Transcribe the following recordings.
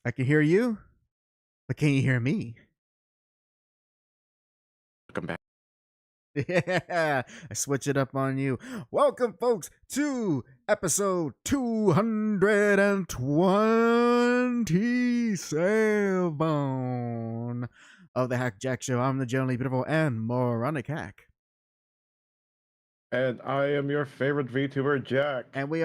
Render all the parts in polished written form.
I can hear you, but can you hear me? Welcome back. Yeah, I switch it up on you. Welcome, folks, to episode 227 of the JAC Show. I'm the generally beautiful and moronic hack. And I am your favorite VTuber, Jack. And we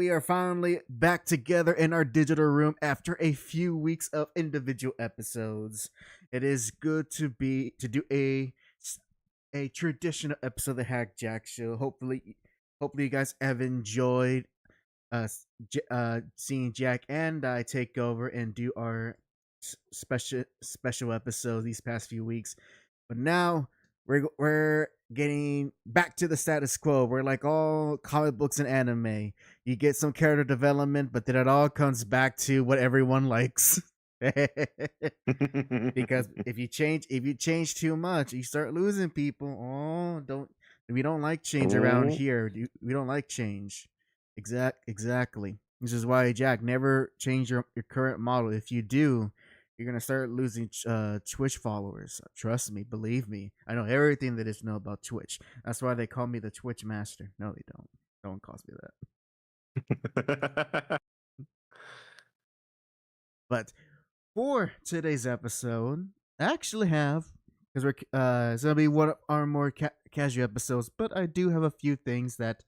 are finally back together in our digital room after a few weeks of individual episodes. It is good to do a traditional episode of the JAC Show. Hopefully you guys have enjoyed seeing Jack and I take over and do our special episodes these past few weeks. But now we're getting back to the status quo. We're like all comic books and anime. You get some character development, but then it all comes back to what everyone likes. Because if you change too much, you start losing people. We don't like change around here. We don't like change. Exactly. This is why, Jack, never change your current model. If you do, you're gonna start losing Twitch followers. Trust me, believe me. I know everything there is to know about Twitch. That's why they call me the Twitch master. No, they don't. No one calls me that. But for today's episode, I actually have, because it's gonna be one of our more casual episodes, but I do have a few things that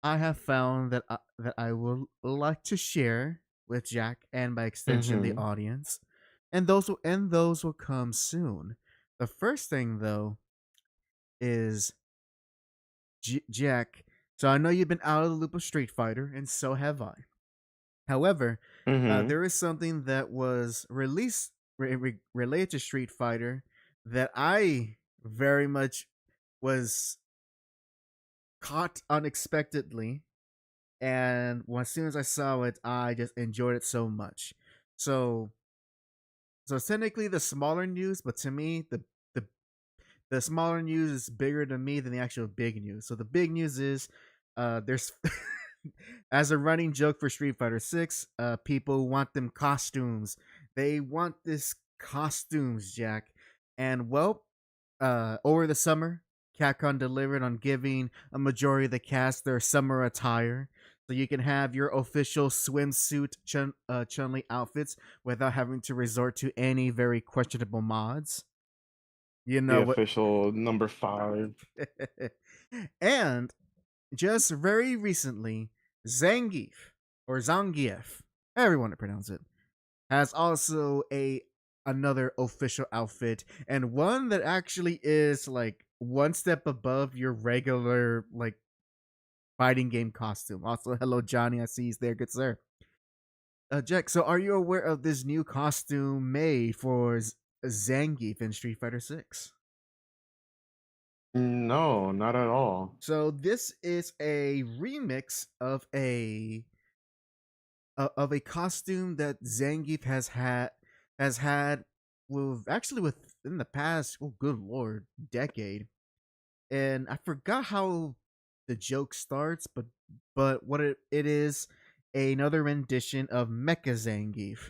I have found that I will like to share with Jack and by extension the audience, and those will come soon. The first thing though is Jack. So I know you've been out of the loop of Street Fighter, and so have I. However, there is something that was released related to Street Fighter that I very much was caught unexpectedly, and as soon as I saw it, I just enjoyed it so much. So technically the smaller news, but to me the smaller news is bigger to me than the actual big news. So the big news is there's as a running joke for Street Fighter 6, people want them costumes. They want this costumes, Jack. And well, over the summer, Capcom delivered on giving a majority of the cast their summer attire, so you can have your official swimsuit Chun-Li outfits without having to resort to any very questionable mods. You know, the official number 5. And just very recently, Zangief, or Zangief, however you want to pronounce it, has also another official outfit, and one that actually is like one step above your regular like fighting game costume. Also, hello Johnny, I see he's there, good sir. Jack, so are you aware of this new costume made for Zangief in Street Fighter 6? No, not at all. So this is a remix of a costume that Zangief has had within the past, oh good lord, decade. And I forgot how the joke starts, but what it is another rendition of Mecha Zangief,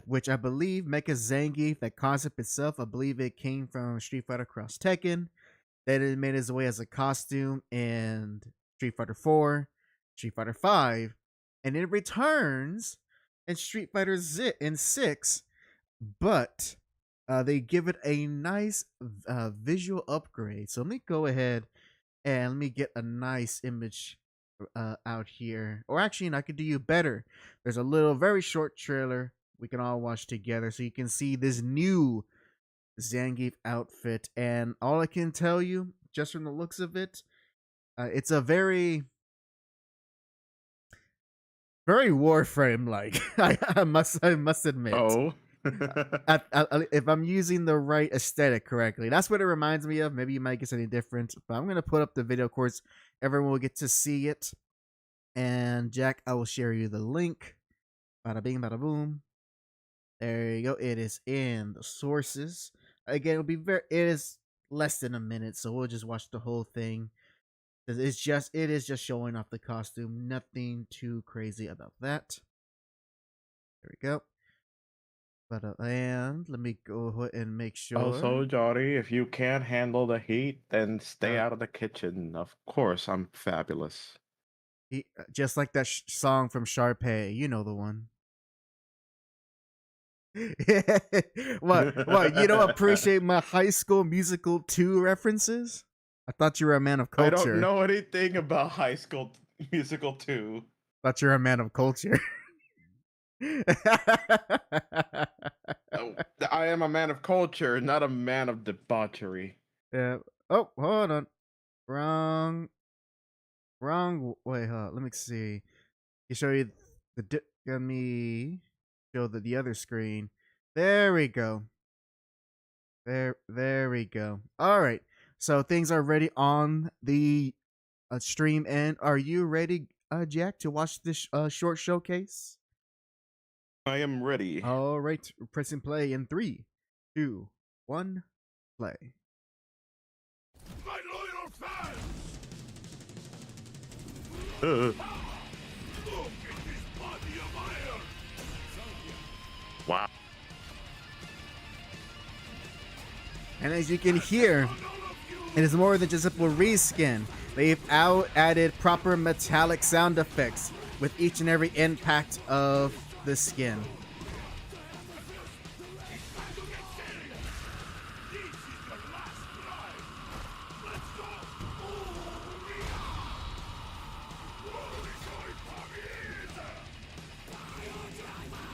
which I believe Mecha Zangief, that concept itself, I believe it came from Street Fighter Cross Tekken. Then it made its way as a costume in Street Fighter 4, Street Fighter 5, and it returns in Street Fighter 6, but they give it a nice visual upgrade. So let me go ahead and let me get a nice image out here. Or actually, I could do you better. There's a little very short trailer we can all watch together so you can see this new Zangief outfit. And all I can tell you, just from the looks of it, it's a very Warframe like. I must admit. Oh. If I'm using the right aesthetic correctly, that's what it reminds me of. Maybe you might get something different, but I'm gonna put up the video. Of course, everyone will get to see it. And Jack, I will share you the link. Bada bing, bada boom. There you go. It is in the sources. Again, it'll be it is less than a minute, so we'll just watch the whole thing. It is just showing off the costume. Nothing too crazy about that. There we go. But and let me go ahead and make sure. Also, Johnny, if you can't handle the heat, then stay out of the kitchen. Of course, I'm fabulous. Just like that song from Sharpay, you know the one. What? You don't appreciate my High School Musical 2 references? I thought you were a man of culture. I don't know anything about High School Musical 2. Thought you were a man of culture. Oh, I am a man of culture, not a man of debauchery. Yeah. Oh, hold on. Wrong. Wait, let me see. You show you let me show the other screen. There we go. There we go. All right. So things are ready on the stream end. Are you ready, Jack, to watch this short showcase? I am ready. All right. Pressing play in 3, 2, 1, play. My loyal fans! Uh. Look at this body of iron! Wow. And as you can hear, it is more than just a simple reskin. They've added proper metallic sound effects with each and every impact of the skin.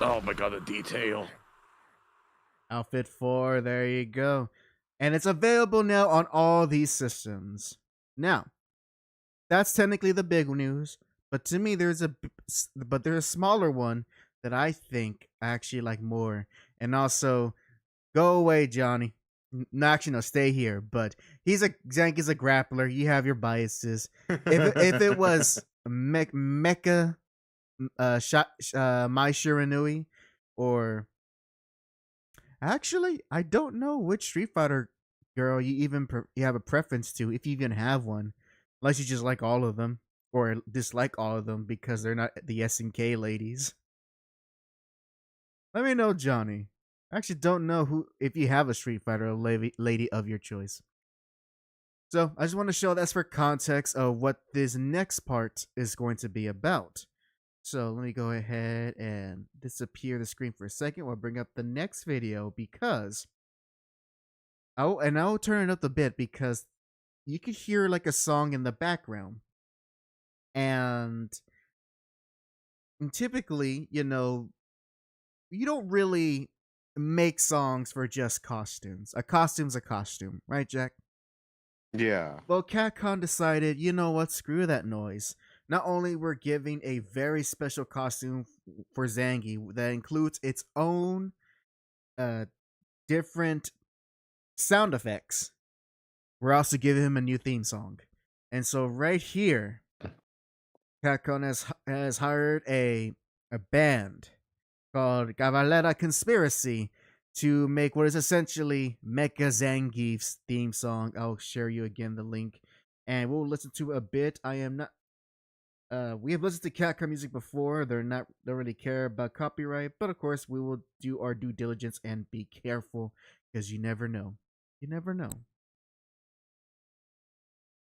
Oh my god, the detail. Outfit 4, there you go. And it's available now on all these systems. Now, that's technically the big news, but to me there's a smaller one that I think I actually like more. And also, go away, Johnny. No, actually, no, stay here. But Zank is a grappler. You have your biases. If it was Mecha Mai Shiranui, or actually, I don't know which Street Fighter girl you have a preference to, if you even have one, unless you just like all of them or dislike all of them because they're not the SNK ladies. Let me know, Johnny. I actually don't know if you have a Street Fighter lady of your choice. So I just want to show that's for context of what this next part is going to be about. So let me go ahead and disappear the screen for a second while I bring up the next video, because I'll turn it up a bit because you could hear like a song in the background. And typically, you don't really make songs for just costumes. A costume's a costume, right, Jack? Yeah. Well, Capcom decided, you know what, screw that noise. Not only we're giving a very special costume for Zangief that includes its own different sound effects, we're also giving him a new theme song. And so right here, Capcom has hired a band called Cavalera Conspiracy to make what is essentially Mecha Zangief's theme song. I'll share you again the link, and we'll listen to a bit. We have listened to Capcom music before. Don't really care about copyright, but of course we will do our due diligence and be careful, because you never know. You never know.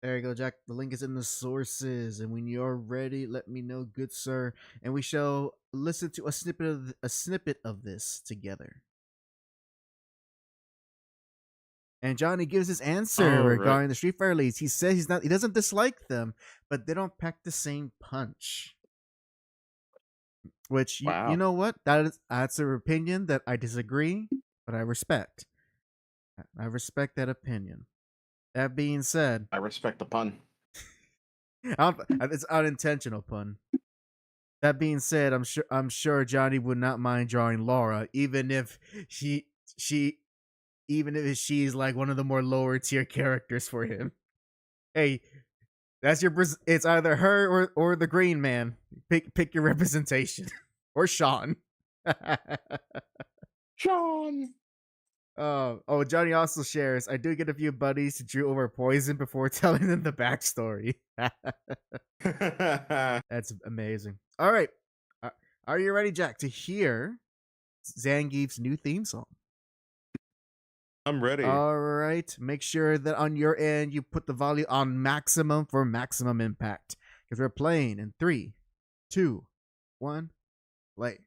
There you go, Jack. The link is in the sources, and when you're ready, let me know, good sir, and we shall listen to a snippet of this together. And Johnny gives his answer regarding the Street Fighter leads. He says he doesn't dislike them, but they don't pack the same punch. Which you know what? That's an opinion that I disagree, but I respect. I respect that opinion. That being said, I respect the pun. it's unintentional pun. That being said, I'm sure Johnny would not mind drawing Laura, even if she even if she's like one of the more lower tier characters for him. Hey, that's your. It's either her or the Green Man. Pick your representation, or Sean. Sean. Oh, Johnny also shares. I do get a few buddies to drew over poison before telling them the backstory. That's amazing. All right, are you ready, Jack, to hear Zangief's new theme song? I'm ready. All right. Make sure that on your end you put the volume on maximum for maximum impact. Because we're playing in 3, 2, 1, play.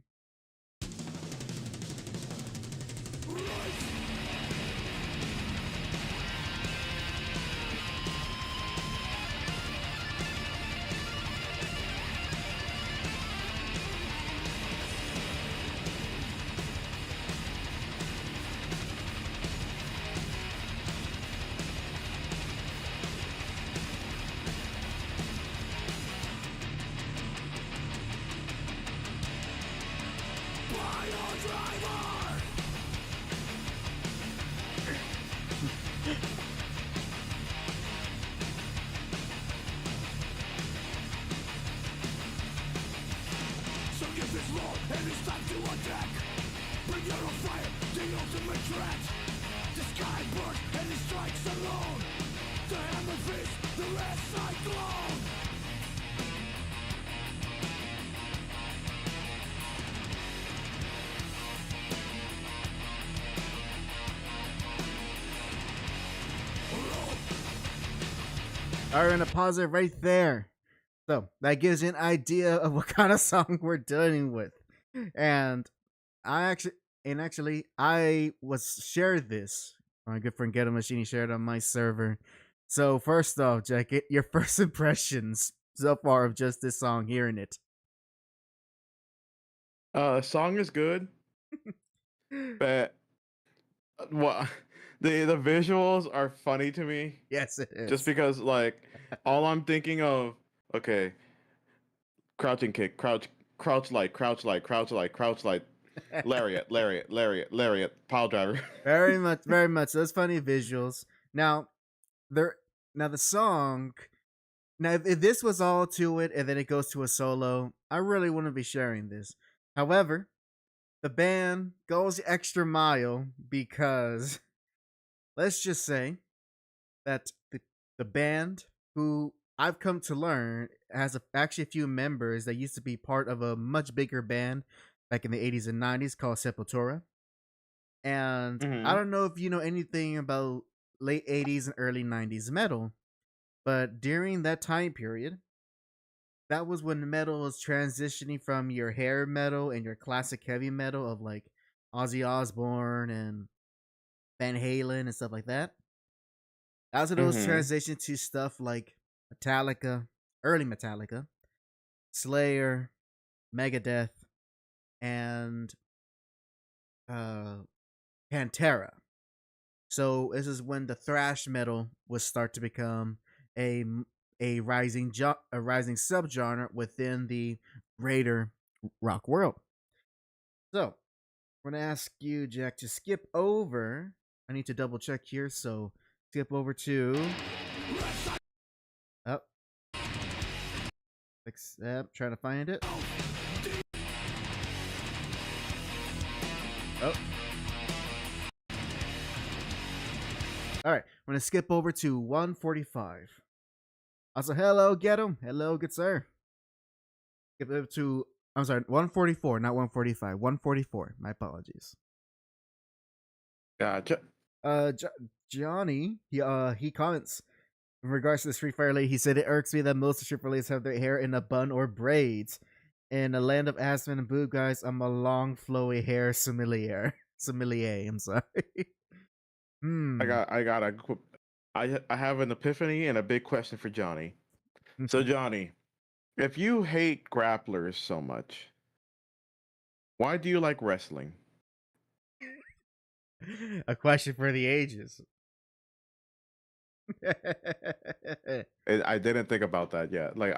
All right, I'm gonna pause it right there. So that gives you an idea of what kind of song we're dealing with. And I was shared this. My good friend Ghetto Machine shared on my server. So first off, Jack, your first impressions so far of just this song, hearing it. The song is good, but what the visuals are funny to me. Yes, it is. Just because, like, all I'm thinking of, okay, crouching kick, crouch light, crouch light, crouch light, crouch light, lariat, lariat, lariat, lariat, pile driver. Very much, very much. Those funny visuals. Now, the song. Now, if this was all to it, and then it goes to a solo, I really wouldn't be sharing this. However, the band goes the extra mile because, let's just say, that the band, who I've come to learn has actually a few members that used to be part of a much bigger band back in the 80s and 90s called Sepultura. And I don't know if you know anything about late 80s and early 90s metal, but during that time period, that was when metal was transitioning from your hair metal and your classic heavy metal of like Ozzy Osbourne and Van Halen and stuff like that. As it was transitioned to stuff like Metallica, early Metallica, Slayer, Megadeth, and Pantera. So this is when the thrash metal would start to become a rising subgenre within the greater rock world. So we're gonna ask you, Jack, to skip over. I need to double check here. So skip over to accept. Trying to find it. Oh. All right, I'm gonna skip over to 145. Also, hello, get him. Hello, good sir. Skip over to 144, not 145. 144. My apologies. Gotcha. Johnny, he comments in regards to the Street Fighter lady. He said it irks me that most Street Fighter ladies have their hair in a bun or braids. In the land of Aspen and boob guys, I'm a long flowy hair sommelier. I'm sorry. I have an epiphany and a big question for Johnny. So Johnny, if you hate grapplers so much, why do you like wrestling? A question for the ages. I didn't think about that yet. Like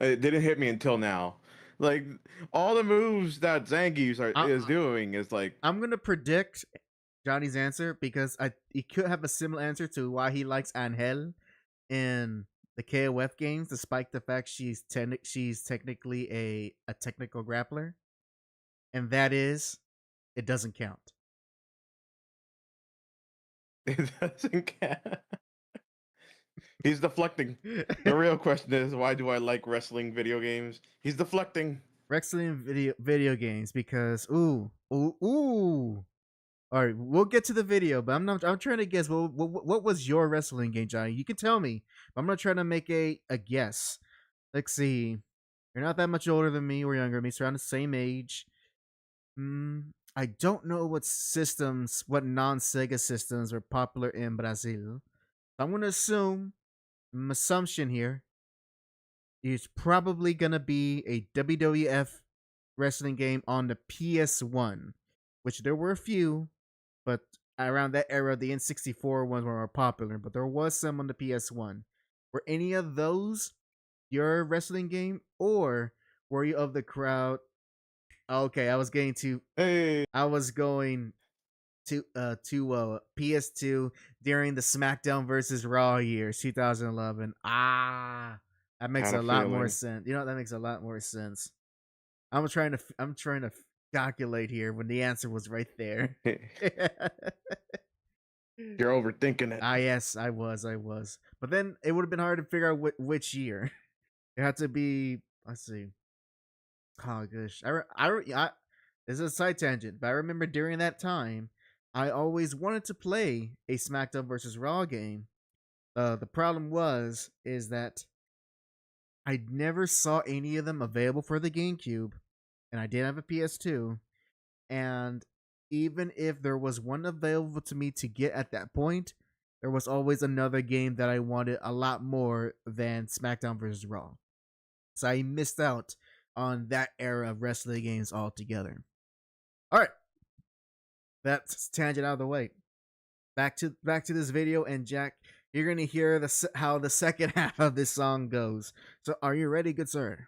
it didn't hit me until now. Like all the moves that Zangief is doing is like. I'm gonna predict Johnny's answer because he could have a similar answer to why he likes Angel in the KOF games, despite the fact she's technically a technical grappler, and that is, it doesn't count. It doesn't count. He's deflecting. The real question is, why do I like wrestling video games? He's deflecting. Wrestling video games because ooh. All right, we'll get to the video, but I'm trying to guess what was your wrestling game, Johnny? You can tell me, but I'm not trying to make a guess. Let's see. You're not that much older than me or younger than me, so around the same age. I don't know what non-Sega systems are popular in Brazil. I'm gonna assume, assumption here, is probably gonna be a WWF wrestling game on the PS1, which there were a few, but around that era, the N64 ones were more popular. But there was some on the PS1. Were any of those your wrestling game, or were you of the crowd? Okay, I was going to PS2 during the SmackDown versus Raw years 2011. That makes a lot more sense. You know, that makes a lot more sense. I'm trying to calculate here when the answer was right there. You're overthinking it. Yes, I was. But then it would have been hard to figure out which year. It had to be. Let's see. Oh gosh, this is a side tangent, but I remember during that time, I always wanted to play a SmackDown versus Raw game. The problem is that I never saw any of them available for the GameCube, and I did have a PS2. And even if there was one available to me to get at that point, there was always another game that I wanted a lot more than SmackDown vs. Raw. So I missed out on that era of wrestling games altogether. All right, that's tangent out of the way. Back to this video, and Jack, you're gonna hear how the second half of this song goes. So, are you ready, good sir?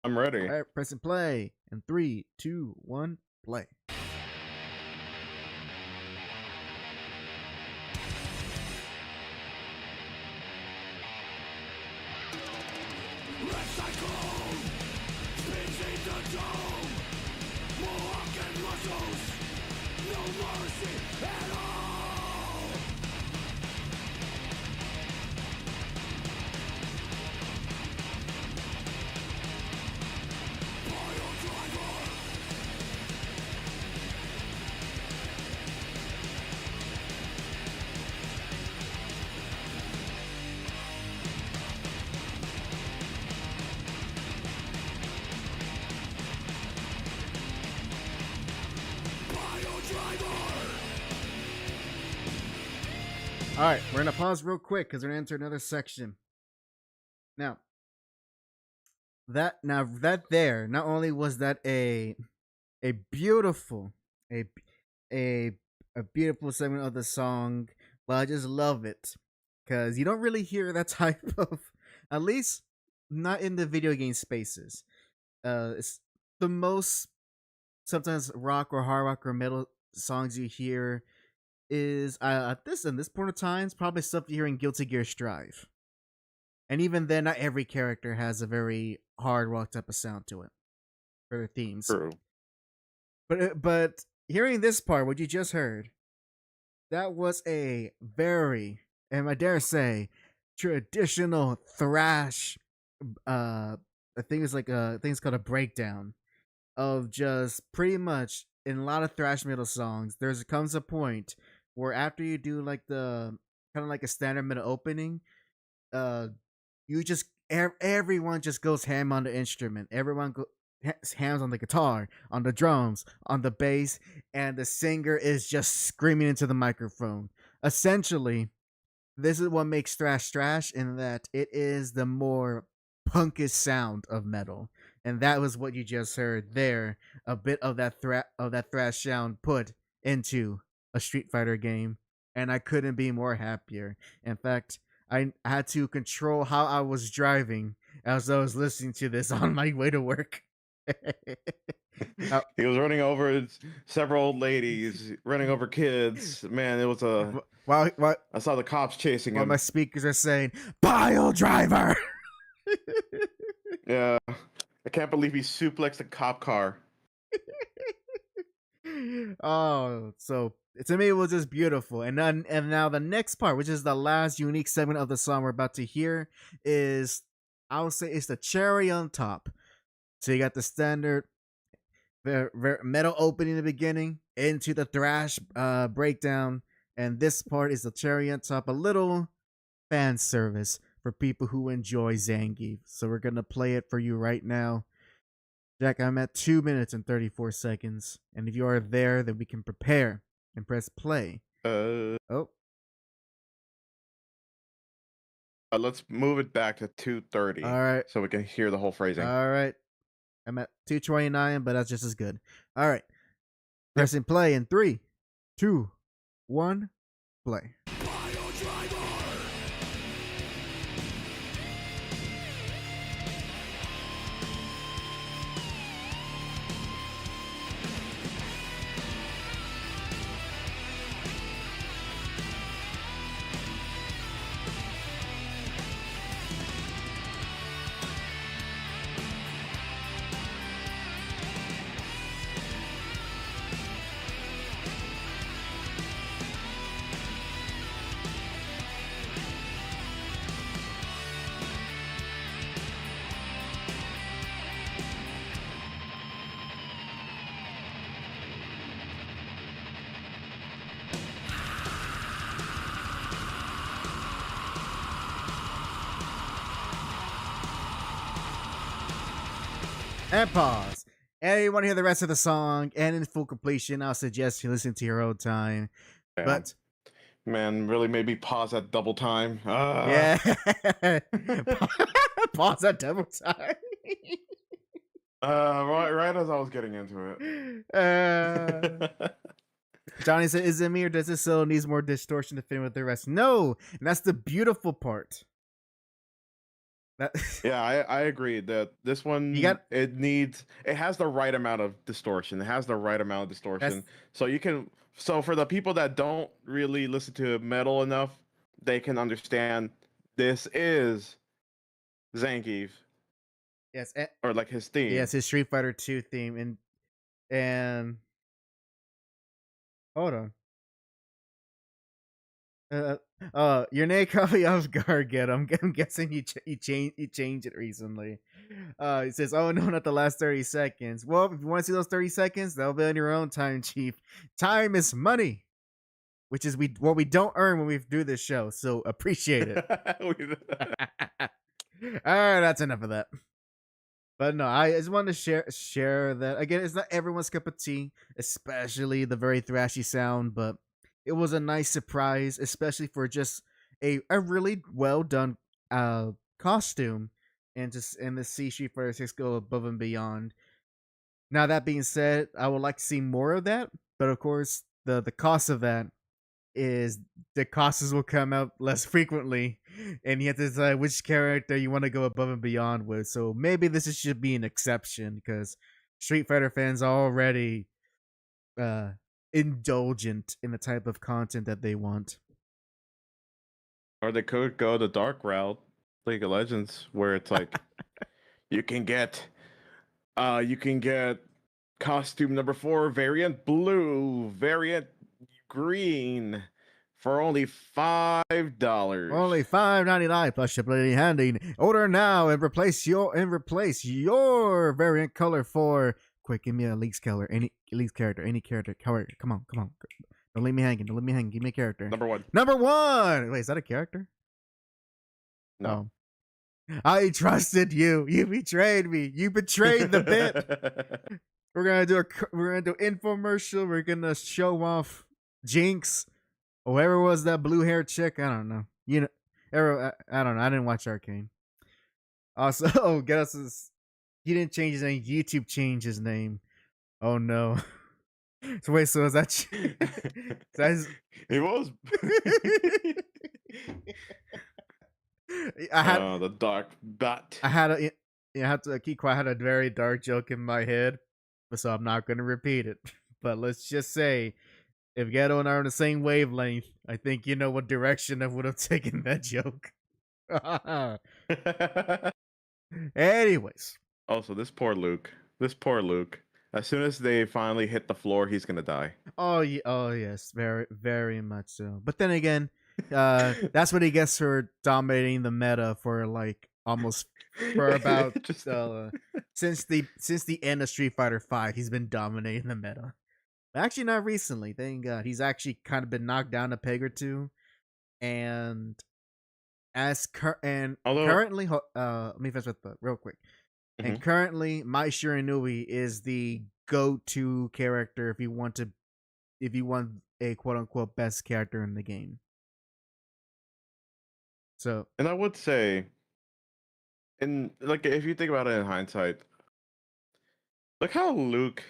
I'm ready. All right, press and play. In 3, 2, 1, play. All right, we're gonna pause real quick because we're gonna enter another section. Now, that not only was that a beautiful a beautiful segment of the song, but I just love it because you don't really hear that type of, at least not in the video game spaces. It's the most sometimes rock or hard rock or metal songs you hear is at this point of times probably stuff you hear in Guilty Gear Strive, and even then, not every character has a very hard rock type of sound to it for their themes. True. But hearing this part, what you just heard, that was a very, and I dare say, traditional thrash. I think it's called a breakdown of just pretty much in a lot of thrash metal songs. Comes a point where after you do like the kind of like a standard metal opening, you just everyone just goes ham on the instrument. Everyone hands on the guitar, on the drums, on the bass, and the singer is just screaming into the microphone. Essentially, this is what makes thrash in that it is the more punkish sound of metal. And that was what you just heard there, a bit of that thrash sound put into a Street Fighter game, and I couldn't be more happier. In fact, I had to control how I was driving as I was listening to this on my way to work. He was running over several old ladies, running over kids. Man, it was a. While I saw the cops chasing him. my speakers are saying, "Pile driver." Yeah, I can't believe he suplexed a cop car. Oh, so to me it was just beautiful. And now the next part, which is the last unique segment of the song we're about to hear, is I would say it's the cherry on top. So you got the standard metal opening in the beginning into the thrash breakdown, and this part is the cherry on top, a little fan service for people who enjoy Zangief. So we're gonna play it for you right now. Jack, I'm at 2 minutes and 34 seconds, and if you are there, then we can prepare and press play. Let's move it back to 2:30. All right. So we can hear the whole phrasing. All right. I'm at 2:29, but that's just as good. All right. Pressing play in 3, 2, 1, play. And pause. And you want to hear the rest of the song and in full completion, I'll suggest you listen to your own time. Yeah. But man, really made me pause at double time. Yeah. Pause at double time. Right as I was getting into it. Johnny said, "Is it me or does this solo needs more distortion to fit with the rest?" No, and that's the beautiful part. Yeah, I agree that this one it has the right amount of distortion. It has the right amount of distortion. So for the people that don't really listen to metal enough, they can understand this is Zangief. Yes, or like his theme. Yes, his Street Fighter 2 theme, and hold on. Your name caught me off guard, Get. I'm guessing you changed it recently. It says, "Oh no, not the last 30 seconds." Well, if you want to see those 30 seconds, that'll be on your own time, Chief. Time is money, which is what we don't earn when we do this show. So appreciate it. All right, that's enough of that. But no, I just wanted to share that. Again, it's not everyone's cup of tea, especially the very thrashy sound, but it was a nice surprise, especially for just a really well done costume, and the Street Fighter 6 go above and beyond. Now that being said, I would like to see more of that, but of course the cost of that is the costs will come out less frequently, and you have to decide which character you want to go above and beyond with. So maybe this should be an exception, because Street Fighter fans are already indulgent in the type of content that they want. Or they could go the dark route, League of Legends, where it's like you can get costume number 4, variant blue, variant green for only $5. Only $5.99 plus shipping and handling. Order now and replace your variant color for. Quick, give me a League's color, any character. Come on. Don't leave me hanging. Give me a character. Number 1. Wait, is that a character? No. I trusted you. You betrayed me. You betrayed the bit. We're gonna do infomercial. We're gonna show off Jinx, whoever was that blue haired chick. I don't know. I don't know. I didn't watch Arcane. Also, guess he didn't change his name. YouTube changed his name. Oh no. So wait, so is that that's It was. I had The dark bat. I had a I have to keep quiet. I had a very dark joke in my head, so I'm not going to repeat it. But let's just say, if Ghetto and I are on the same wavelength, I think you know what direction I would have taken that joke. Anyways. Also, this poor Luke. This poor Luke. As soon as they finally hit the floor, he's gonna die. Oh, yes, very, very much so. But then again, that's what he gets for dominating the meta for like almost for about Just since the end of Street Fighter V. He's been dominating the meta. Actually, not recently. Thank God, he's actually kind of been knocked down a peg or two, and although currently, let me finish with the real quick. And currently, Mai Shiranui is the go-to character if you want a quote-unquote best character in the game. So, and I would say, in like if you think about it in hindsight, look how Luke,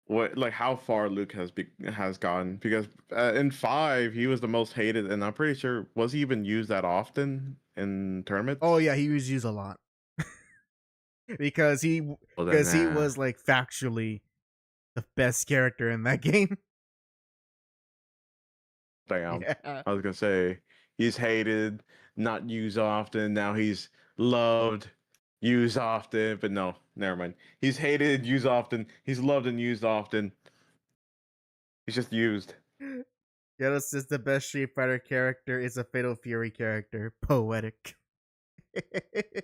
how far Luke has gone, because in 5 he was the most hated, and I'm pretty sure was he even used that often in tournaments? oh yeah, he was used a lot. because he was like factually the best character in that game. Damn. Yeah. I was gonna say he's hated, not used often. Now he's loved, used often, but no, never mind. He's hated, used often. He's loved and used often. He's just used. Getos says the best Street Fighter character is a Fatal Fury character. Poetic.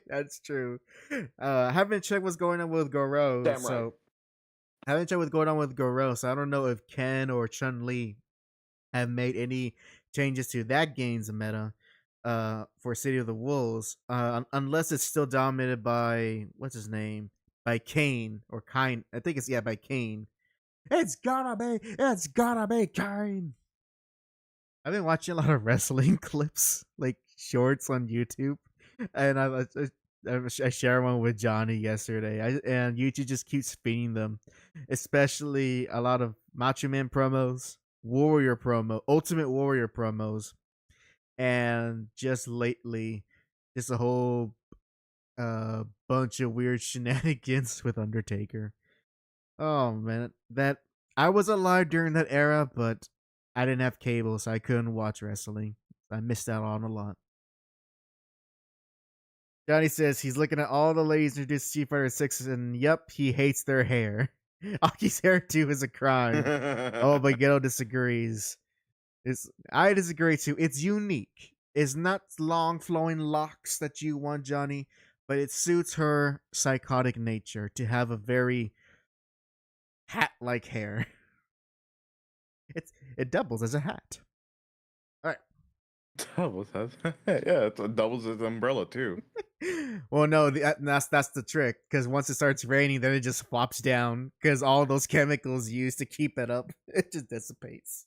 That's true. I haven't checked what's going on with Goro. Damn so right. I haven't checked what's going on with Goro, so I don't know if Ken or Chun-Li have made any changes to that game's meta for City of the Wolves, unless it's still dominated by what's his name? By Kane or Kine. I think it's by Kane. It's gotta be Kane. I've been watching a lot of wrestling clips, like shorts on YouTube, and I shared one with Johnny yesterday. And YouTube just keeps feeding them, especially a lot of Macho Man promos, Ultimate Warrior promos, and just lately, just a whole bunch of weird shenanigans with Undertaker. Oh man, that I was alive during that era, but I didn't have cable, so I couldn't watch wrestling. I missed out on a lot. Johnny says he's looking at all the ladies introduced to Street Fighter 6, and yep, he hates their hair. Aki's hair too is a crime. Oh, but Ghetto disagrees. I disagree too. It's unique. It's not long flowing locks that you want, Johnny, but it suits her psychotic nature to have a very hat-like hair. It doubles as a hat. All right. Doubles as yeah, it doubles as umbrella too. Well, no, that's the trick. Because once it starts raining, then it just flops down. Because all those chemicals used to keep it up, it just dissipates.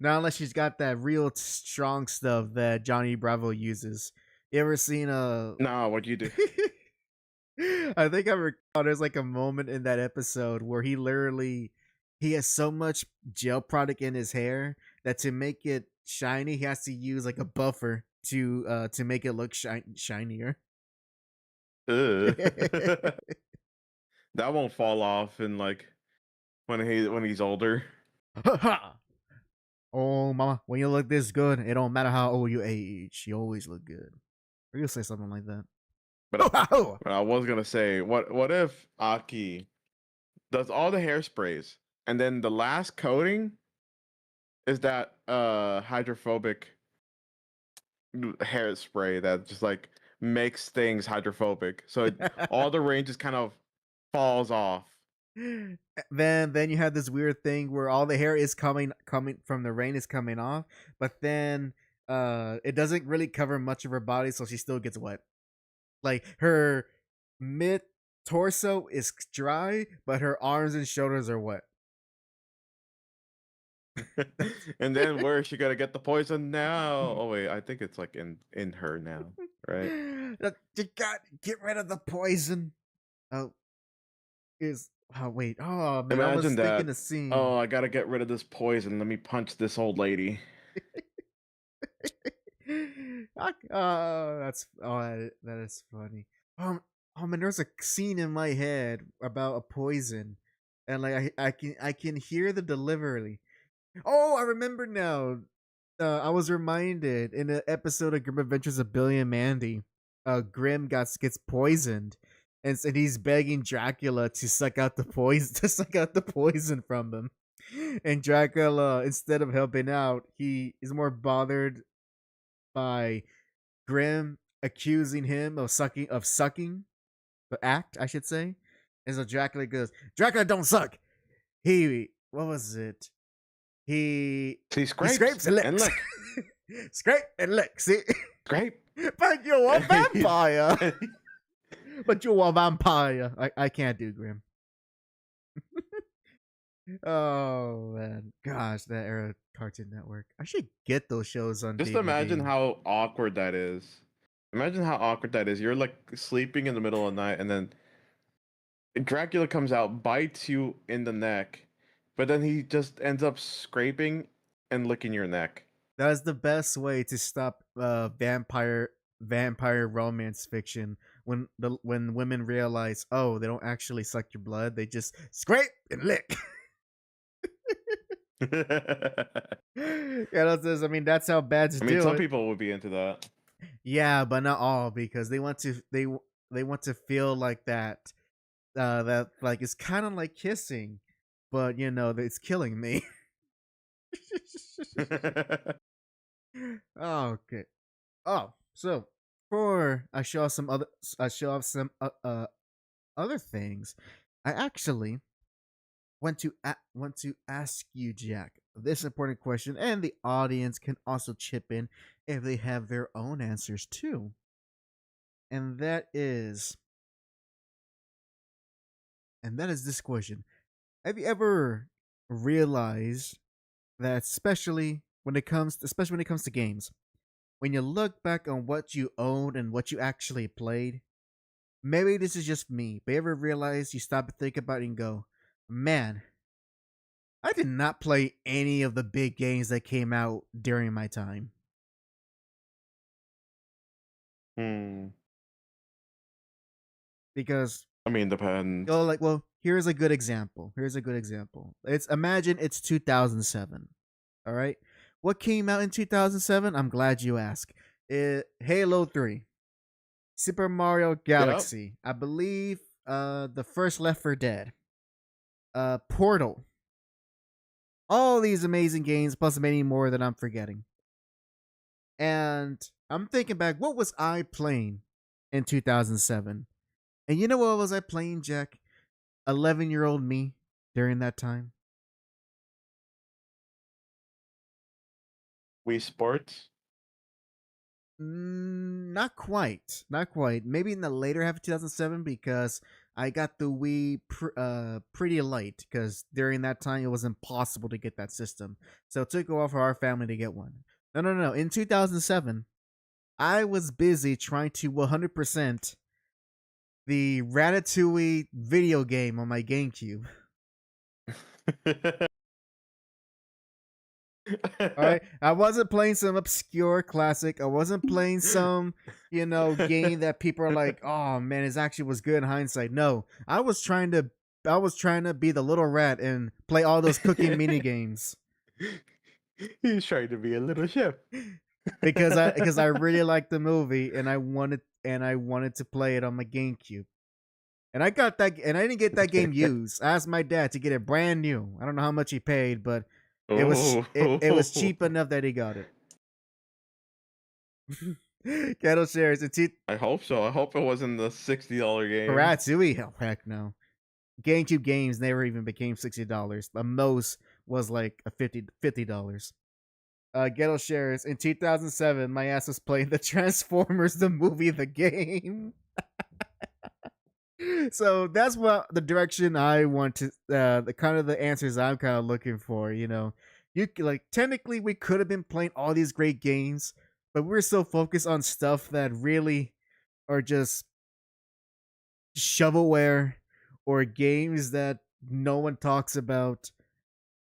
Not unless she's got that real strong stuff that Johnny Bravo uses. You ever seen a? Nah, what you do? I think I recall there's like a moment in that episode where he has so much gel product in his hair that to make it shiny, he has to use like a buffer to make it look shinier. That won't fall off in like when he's older. Oh, mama, when you look this good, it don't matter how old you age. You always look good. Or you'll say something like that. But I was gonna say, what if Aki does all the hairsprays and then the last coating is that hydrophobic hairspray that just like makes things hydrophobic, so all the rain just kind of falls off. Then you have this weird thing where all the hair is coming from the rain is coming off, but then it doesn't really cover much of her body, so she still gets wet. Like her mid torso is dry, but her arms and shoulders are wet. And then where is she gonna get the poison now? Oh wait, I think it's like in her now, right? You got get rid of the poison. Oh, is Oh wait. Oh man, I was Imagine thinking that. the scene. Oh, I gotta get rid of this poison. Let me punch this old lady. That is funny. Oh man, there's a scene in my head about a poison, and like I can hear the delivery. Oh, I remember now. I was reminded in an episode of Grim Adventures of Billy and Mandy. Grim gets poisoned, and he's begging Dracula to suck out the poison from him. And Dracula, instead of helping out, he is more bothered by Grim accusing him of sucking the act, I should say. And so Dracula goes, Dracula don't suck. He what was it? He scrapes and licks. Scrape and lick. See? Scrape. But you're a vampire. But you're a vampire. I can't do Grim. Oh man, gosh, that era of Cartoon Network. I should get those shows on Just DVD. imagine how awkward that is. Imagine how awkward that is. You're like sleeping in the middle of the night, and then Dracula comes out, bites you in the neck, but then he just ends up scraping and licking your neck. That is the best way to stop vampire romance fiction when women realize, oh, they don't actually suck your blood, they just scrape and lick. Yeah, I mean that's how bads do it. Some people would be into that. Yeah, but not all, because they want to feel like that. That like it's kind of like kissing, but it's killing me. Okay. Oh, so for I show off some other things. I actually want to ask you, Jack, this important question, and the audience can also chip in if they have their own answers too. And that is this question: have you ever realized that, especially when it comes to games, when you look back on what you owned and what you actually played, maybe this is just me, but you ever realize you stop and think about it and go, man, I did not play any of the big games that came out during my time. Because I mean, depends. Here's a good example. Imagine it's 2007. All right. What came out in 2007? I'm glad you asked. Halo 3, Super Mario Galaxy, yep. I believe the first Left 4 Dead, Portal. All these amazing games, plus many more that I'm forgetting. And I'm thinking back, what was I playing in 2007? And you know what was I playing, Jack? 11-year-old me during that time. Wii Sports? Not quite. Maybe in the later half of 2007, because I got the Wii pretty late, because during that time it was impossible to get that system. So it took a while for our family to get one. No. In 2007, I was busy trying to 100% the Ratatouille video game on my GameCube. All right, I wasn't playing some obscure classic. I wasn't playing some, game that people are like, "Oh man, it actually was good in hindsight." No, I was trying to be the little rat and play all those cooking mini games. He's trying to be a little chef. because I really liked the movie, and I wanted to play it on my GameCube. And I got that, and I didn't get that game used. I asked my dad to get it brand new. I don't know how much he paid, but it was cheap enough that he got it. Kettle shares. I hope so. I hope it wasn't the $60 game. Ratatouille, hell, heck no. GameCube games never even became $60. The most was like a $50. Ghetto shares. In 2007, my ass was playing the Transformers, the movie, the game. So that's what the direction I want to, the kind of the answers I'm kind of looking for. Technically we could have been playing all these great games, but we're so focused on stuff that really are just shovelware or games that no one talks about,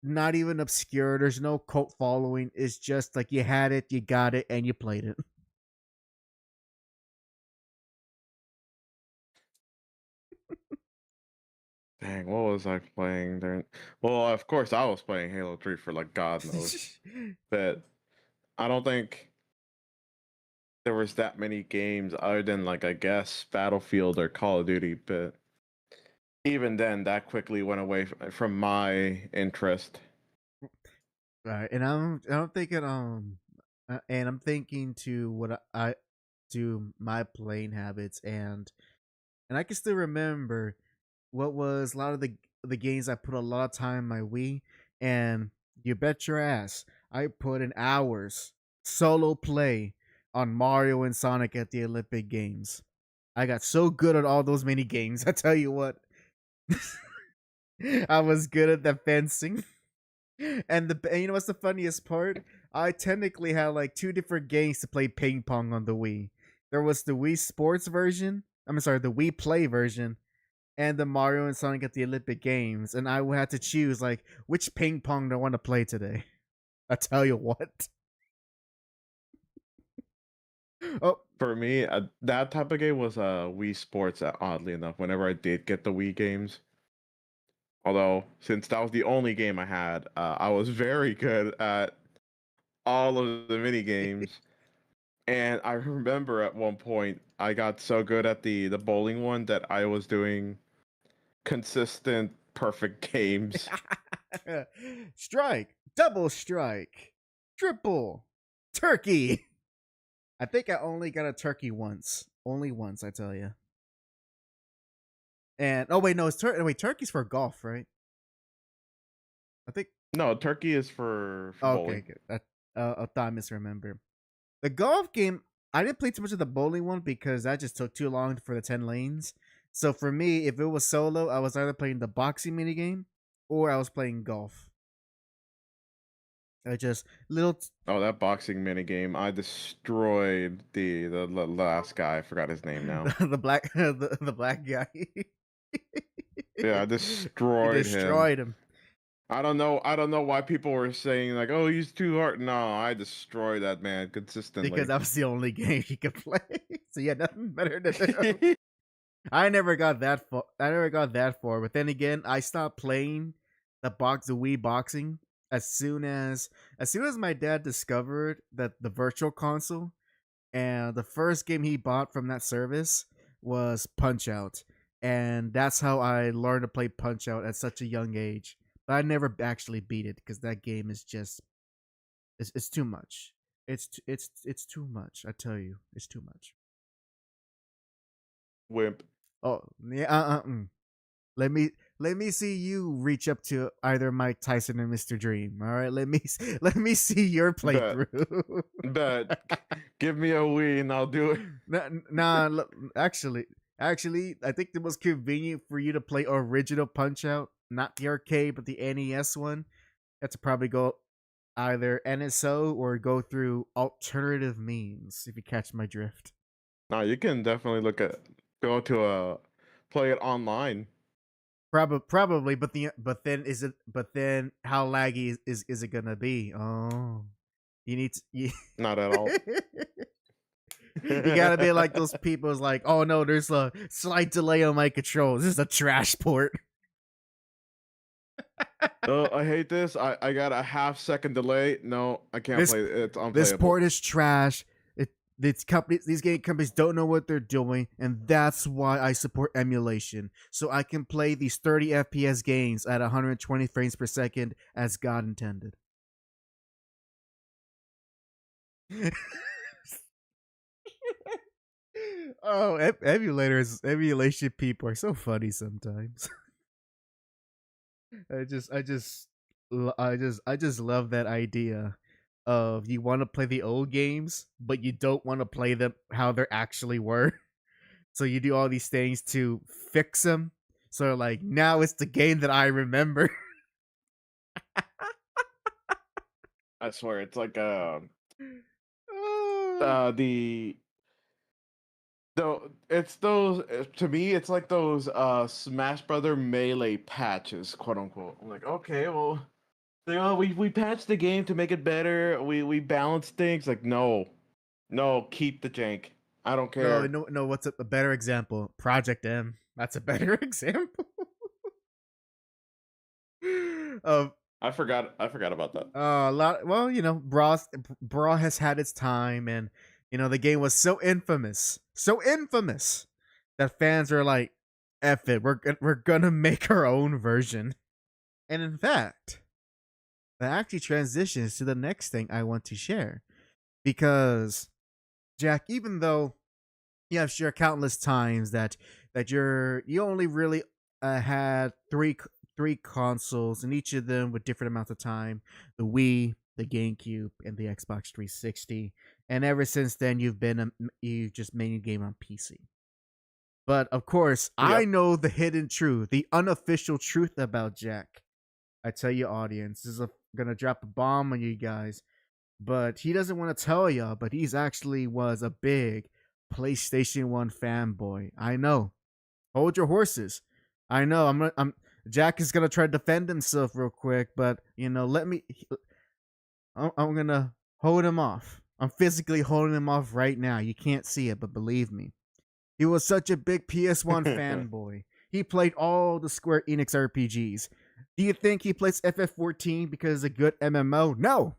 not even obscure. There's no cult following. It's just like you had it, you got it, and you played it. Dang, what was I playing during? Well, of course, I was playing Halo 3 for like God knows. But I don't think there was that many games other than like I guess Battlefield or Call of Duty. But even then, that quickly went away from my interest. Right, and I'm thinking and I'm thinking to what I to my playing habits, and I can still remember what was a lot of the games I put a lot of time in my Wii, and you bet your ass I put in hours solo play on Mario and Sonic at the Olympic Games. I got so good at all those mini games. I tell you what, I was good at the fencing. And you know what's the funniest part? I technically had like two different games to play ping pong on the Wii. There was the Wii Sports version. I'm sorry, the Wii Play version, and the Mario and Sonic at the Olympic Games. And I had to choose like which ping pong do I want to play today. I tell you what. Oh, For me, that type of game was Wii Sports. Oddly enough, whenever I did get the Wii games, although since that was the only game I had, I was very good at all of the mini games. And I remember at one point I got so good at the bowling one that I was doing consistent perfect games. strike, double strike, triple, turkey. I think I only got a turkey once. Only once, I tell you. And oh wait, no, it's turkey's for golf, right? I think. No, turkey is for bowling. Okay, good. I thought I misremember. The golf game, I didn't play too much of the bowling one because that just took too long for the 10 lanes. So for me, if it was solo, I was either playing the boxing minigame or I was playing golf. I just Oh, that boxing mini game! I destroyed the last guy. I forgot his name now. the black the black guy. Yeah, I You destroyed destroyed him. I don't know why people were saying like, "Oh, he's too hard." No, I destroyed that man consistently. Because that was the only game he could play. So yeah, nothing better to do. I never got that far. But then again, I stopped playing the Wii boxing as soon as my dad discovered that the virtual console, and the first game he bought from that service was Punch Out. And that's how I learned to play Punch Out at such a young age. But I never actually beat it because that game is just it's too much. It's too much. I tell you, it's too much. Wimp. Oh yeah. Let me see you reach up to either Mike Tyson or Mr. Dream. All right, let me see your playthrough. But give me a Wii and I'll do it. Nah, actually, I think the most convenient for you to play original Punch Out, not the arcade, but the NES one, you have to probably go either NSO or go through alternative means, if you catch my drift. No, you can definitely go to play it online. Probably, but then how laggy is it gonna be? Oh, Not at all. You gotta be like those people who's like, oh no, there's a slight delay on my controls. This is a trash port. Oh, I hate this. I got a half-second delay. No, I can't play it. It's unplayable. This port is trash. These game companies don't know what they're doing, and that's why I support emulation, so I can play these 30 FPS games at 120 frames per second as God intended. Oh, emulation people are so funny sometimes. I just love that idea of you want to play the old games, but you don't want to play them how they actually were. So you do all these things to fix them. So like now it's the game that I remember. I swear, it's like Oh. the So it's those to me. It's like those Smash Brother Melee patches, quote unquote. I'm like, okay, well, we patched the game to make it better. We balance things. Like, no, keep the jank. I don't No, care. no. What's a better example? Project M. That's a better example. Of I forgot about that. a lot. Well, Brawl has had its time, and the game was so infamous that fans are like, "F it, we're gonna make our own version." And in fact, that actually transitions to the next thing I want to share, because Jack, even though you have shared countless times that you only really had three consoles, and each of them with different amounts of time: the Wii, the GameCube, and the Xbox 360. And ever since then, you've just mainly game on PC. But of course, I Yep. know the hidden truth, the unofficial truth about Jack. I tell you, audience, this is gonna drop a bomb on you guys, but he doesn't want to tell y'all. But he's actually was a big PlayStation 1 fanboy. I know. Hold your horses. I know. I'm Jack is gonna try to defend himself real quick, but let me. I'm gonna hold him off. I'm physically holding him off right now. You can't see it, but believe me, he was such a big PS1 fanboy. He played all the Square Enix RPGs. Do you think he plays FF14 because it's a good MMO? No.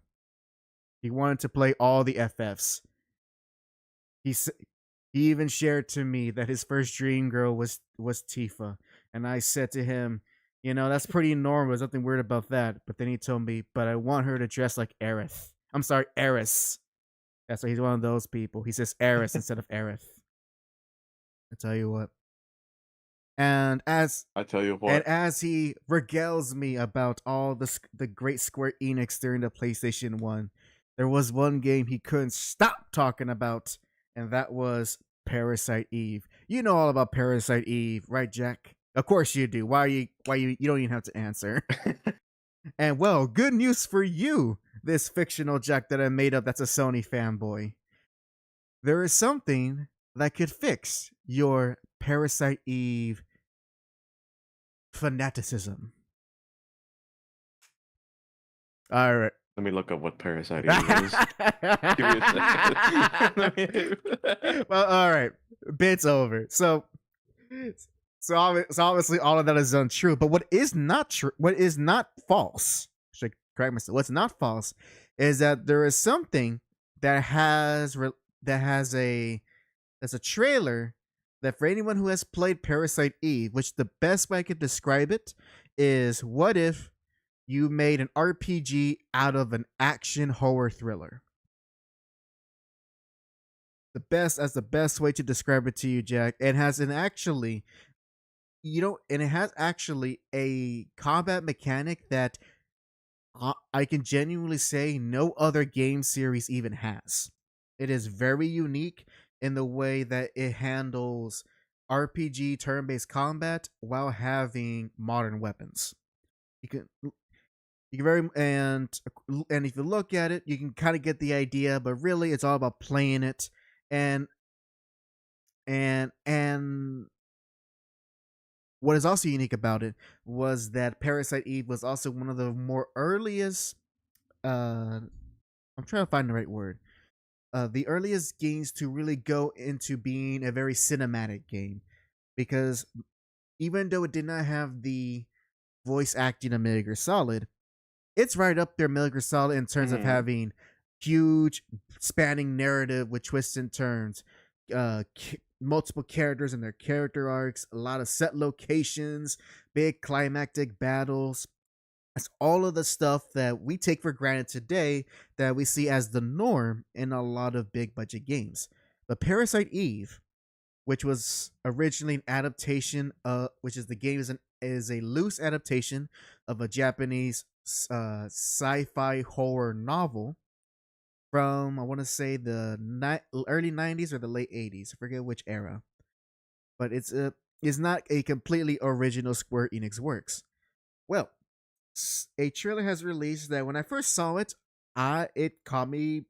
He wanted to play all the FFs. He even shared to me that his first dream girl was Tifa, and I said to him, that's pretty normal. There's nothing weird about that. But then he told me, but I want her to dress like Aerith. I'm sorry, Eris. That's why he's one of those people. He says Eris instead of Aerith. I tell you what. And as he regales me about all the great Square Enix during the PlayStation 1, there was one game he couldn't stop talking about, and that was Parasite Eve. You know all about Parasite Eve, right, Jack? Of course you do. Why you don't even have to answer. And well, good news for you, this fictional Jack that I made up that's a Sony fanboy. There is something that could fix your Parasite Eve fanaticism. All right. Let me look up what Parasite is. Give me a second. Well, all right. Bit's over. So obviously all of that is untrue. But what is not true, what is not false, should I correct myself, what's not false is that there is something that has a trailer that, for anyone who has played Parasite Eve, which the best way I could describe it is, what if you made an RPG out of an action horror thriller? That's the best way to describe it to you, Jack. It has it has actually a combat mechanic that I can genuinely say no other game series even has. It is very unique in the way that it handles RPG turn-based combat while having modern weapons. You can and if you look at it, you can kind of get the idea, but really it's all about playing it. And what is also unique about it was that Parasite Eve was also one of the more earliest I'm trying to find the right word. The earliest games to really go into being a very cinematic game, because even though it did not have the voice acting of Metal Gear Solid, it's right up there, Metal Gear Solid, in terms of having huge spanning narrative with twists and turns, multiple characters and their character arcs, a lot of set locations, big climactic battles. That's all of the stuff that we take for granted today that we see as the norm in a lot of big budget games. But Parasite Eve, which was originally an adaptation, which is the game is a loose adaptation of a Japanese sci-fi horror novel from, I want to say, the early 90s or the late 80s. I forget which era. But it's not a completely original Square Enix works. Well, a trailer has released that when I first saw it, it caught me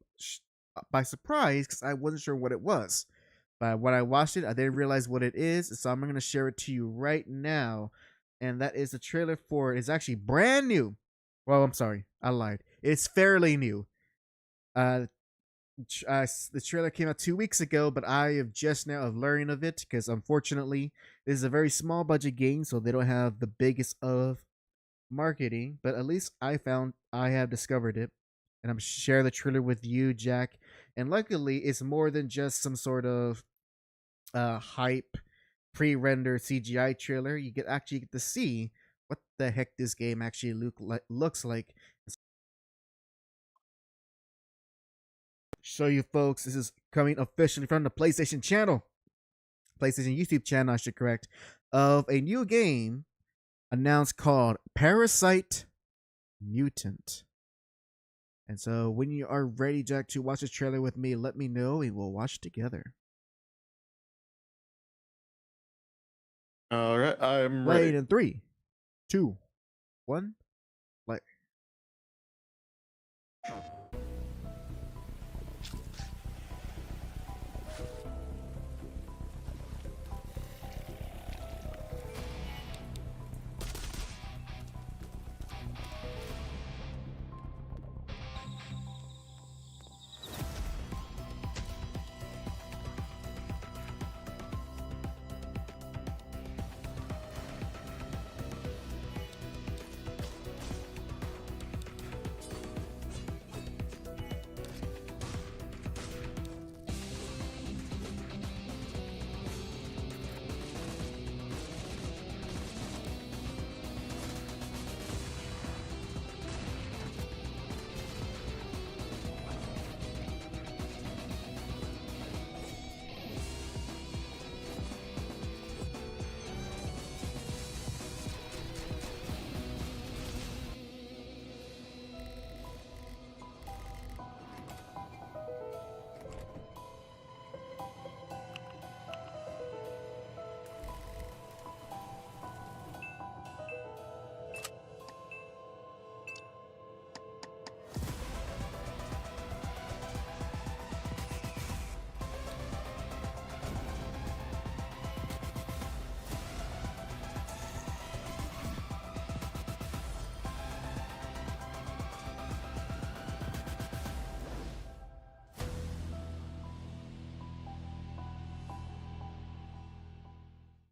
by surprise because I wasn't sure what it was. But when I watched it, I didn't realize what it is, so I'm going to share it to you right now. And that is the trailer for. It's actually brand new. Well, I'm sorry, I lied. It's fairly new. The trailer came out 2 weeks ago, but I have just now of learning of it because unfortunately, this is a very small budget game, so they don't have the biggest of marketing. But at least I have discovered it, and I'm share the trailer with you, Jack. And luckily, it's more than just some sort of hype pre-rendered CGI trailer. You actually get to see what the heck this game actually looks like. Show you folks, this is coming officially from the PlayStation channel, PlayStation YouTube channel, I should correct, of a new game announced called Parasite Mutant. And so when you are ready, Jack, to watch this trailer with me, let me know and we'll watch together. All right, I'm Play ready. in 3, 2, 1, play.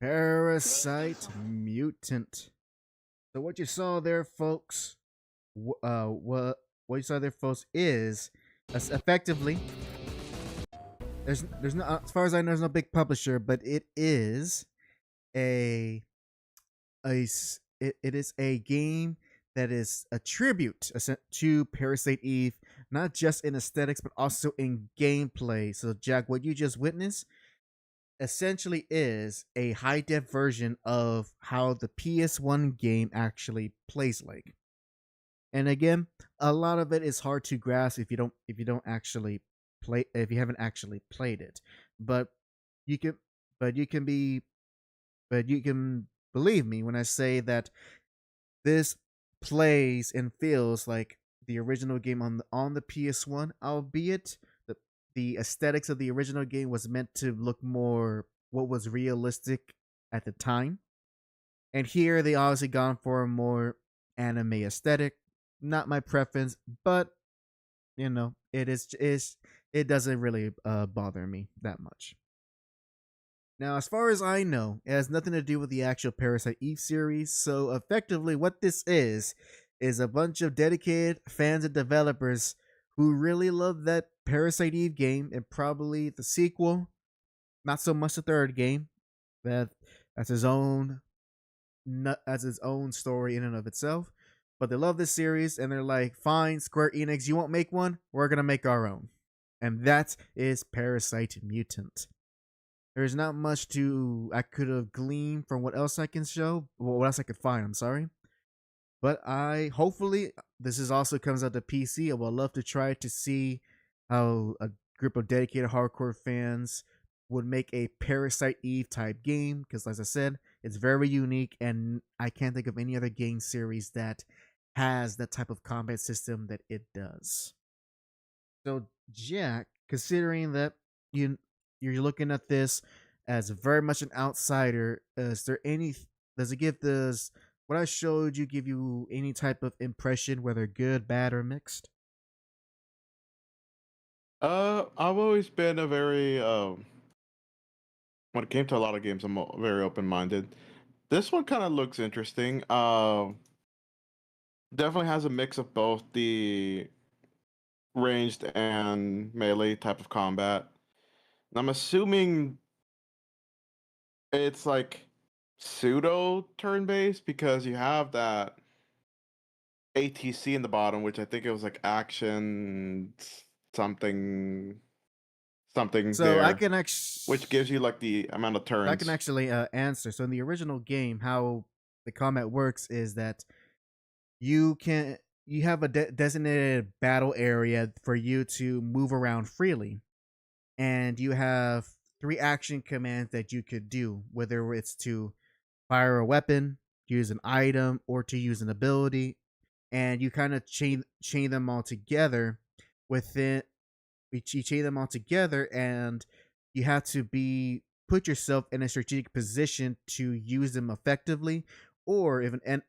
Parasite Mutant. So what you saw there, folks, what you saw there, folks, is effectively there's no, as far as I know, there's no big publisher, but it is a it is a game that is a tribute to Parasite Eve, not just in aesthetics but also in gameplay. So Jack, what you just witnessed essentially is a high def version of how the PS1 game actually plays like. And again, a lot of it is hard to grasp if you don't actually if you haven't actually played it. But you can but you can be but you can believe me when I say that this plays and feels like the original game on the PS1, albeit the aesthetics of the original game was meant to look more what was realistic at the time. And here they obviously gone for a more anime aesthetic. Not my preference, but you know, it doesn't really bother me that much. Now, as far as I know, it has nothing to do with the actual Parasite Eve series. So effectively, what this is a bunch of dedicated fans and developers who really love that Parasite Eve game and probably the sequel, not so much the third game. That's his own story in and of itself. But they love this series and they're like, fine, Square Enix, you won't make one, we're gonna make our own. And that is Parasite Mutant. There's not much I could have gleaned from what else I can show, what else I could find, I'm sorry. But hopefully this is also comes out to PC. I would love to try to see how a group of dedicated hardcore fans would make a Parasite Eve type game, because as I said, it's very unique and I can't think of any other game series that has that type of combat system that it does. So Jack, considering that you're looking at this as very much an outsider, is there any does it give this what I showed you give you any type of impression, whether good, bad, or mixed? I've always been a very when it came to a lot of games, I'm very open minded. This one kind of looks interesting. Definitely has a mix of both the ranged and melee type of combat. And I'm assuming it's like pseudo turn based because you have that ATC in the bottom, which I think it was like action something something So there, which gives you like the amount of I can turns. actually answer. So in the original game, how the combat works is that you can you have a designated battle area for you to move around freely, and you have three action commands that you could do, whether it's to fire a weapon, use an item, or to use an ability, and you kind of chain them all together within you chain them all together, and you have to be put yourself in a strategic position to use them effectively, or if an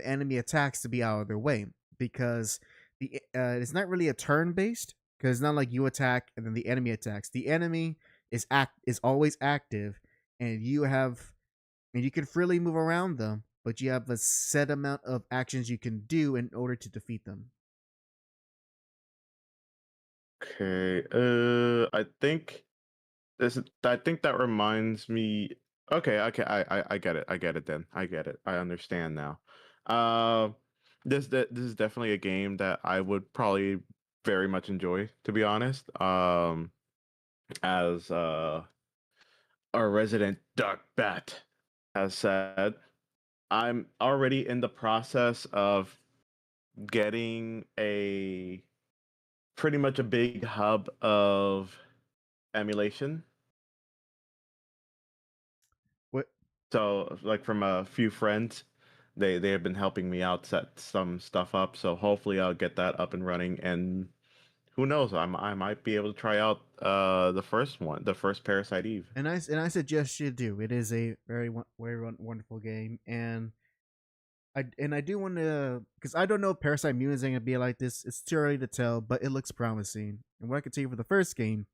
enemy attacks, to be out of their way, because it's not really a turn based, because it's not like you attack and then the enemy attacks. The enemy is always active, and you can freely move around them, but you have a set amount of actions you can do in order to defeat them. Okay. I think I think that reminds me. Okay. Okay. I get it. I get it. Then I get it. I understand now. Uh, this is definitely a game that I would probably very much enjoy. To be honest. As our resident Dark Bat has said, I'm already in the process of getting a pretty much a big hub of emulation. What So, like from a few friends, they have been helping me out set some stuff up. So hopefully I'll get that up and running. And who knows, I might be able to try out the first one, the first Parasite Eve. and I suggest you do. It is a very wonderful game, and I do want to, because I don't know if Parasite Musing gonna be like this. It's too early to tell, but it looks promising. And what I can tell you for the first game,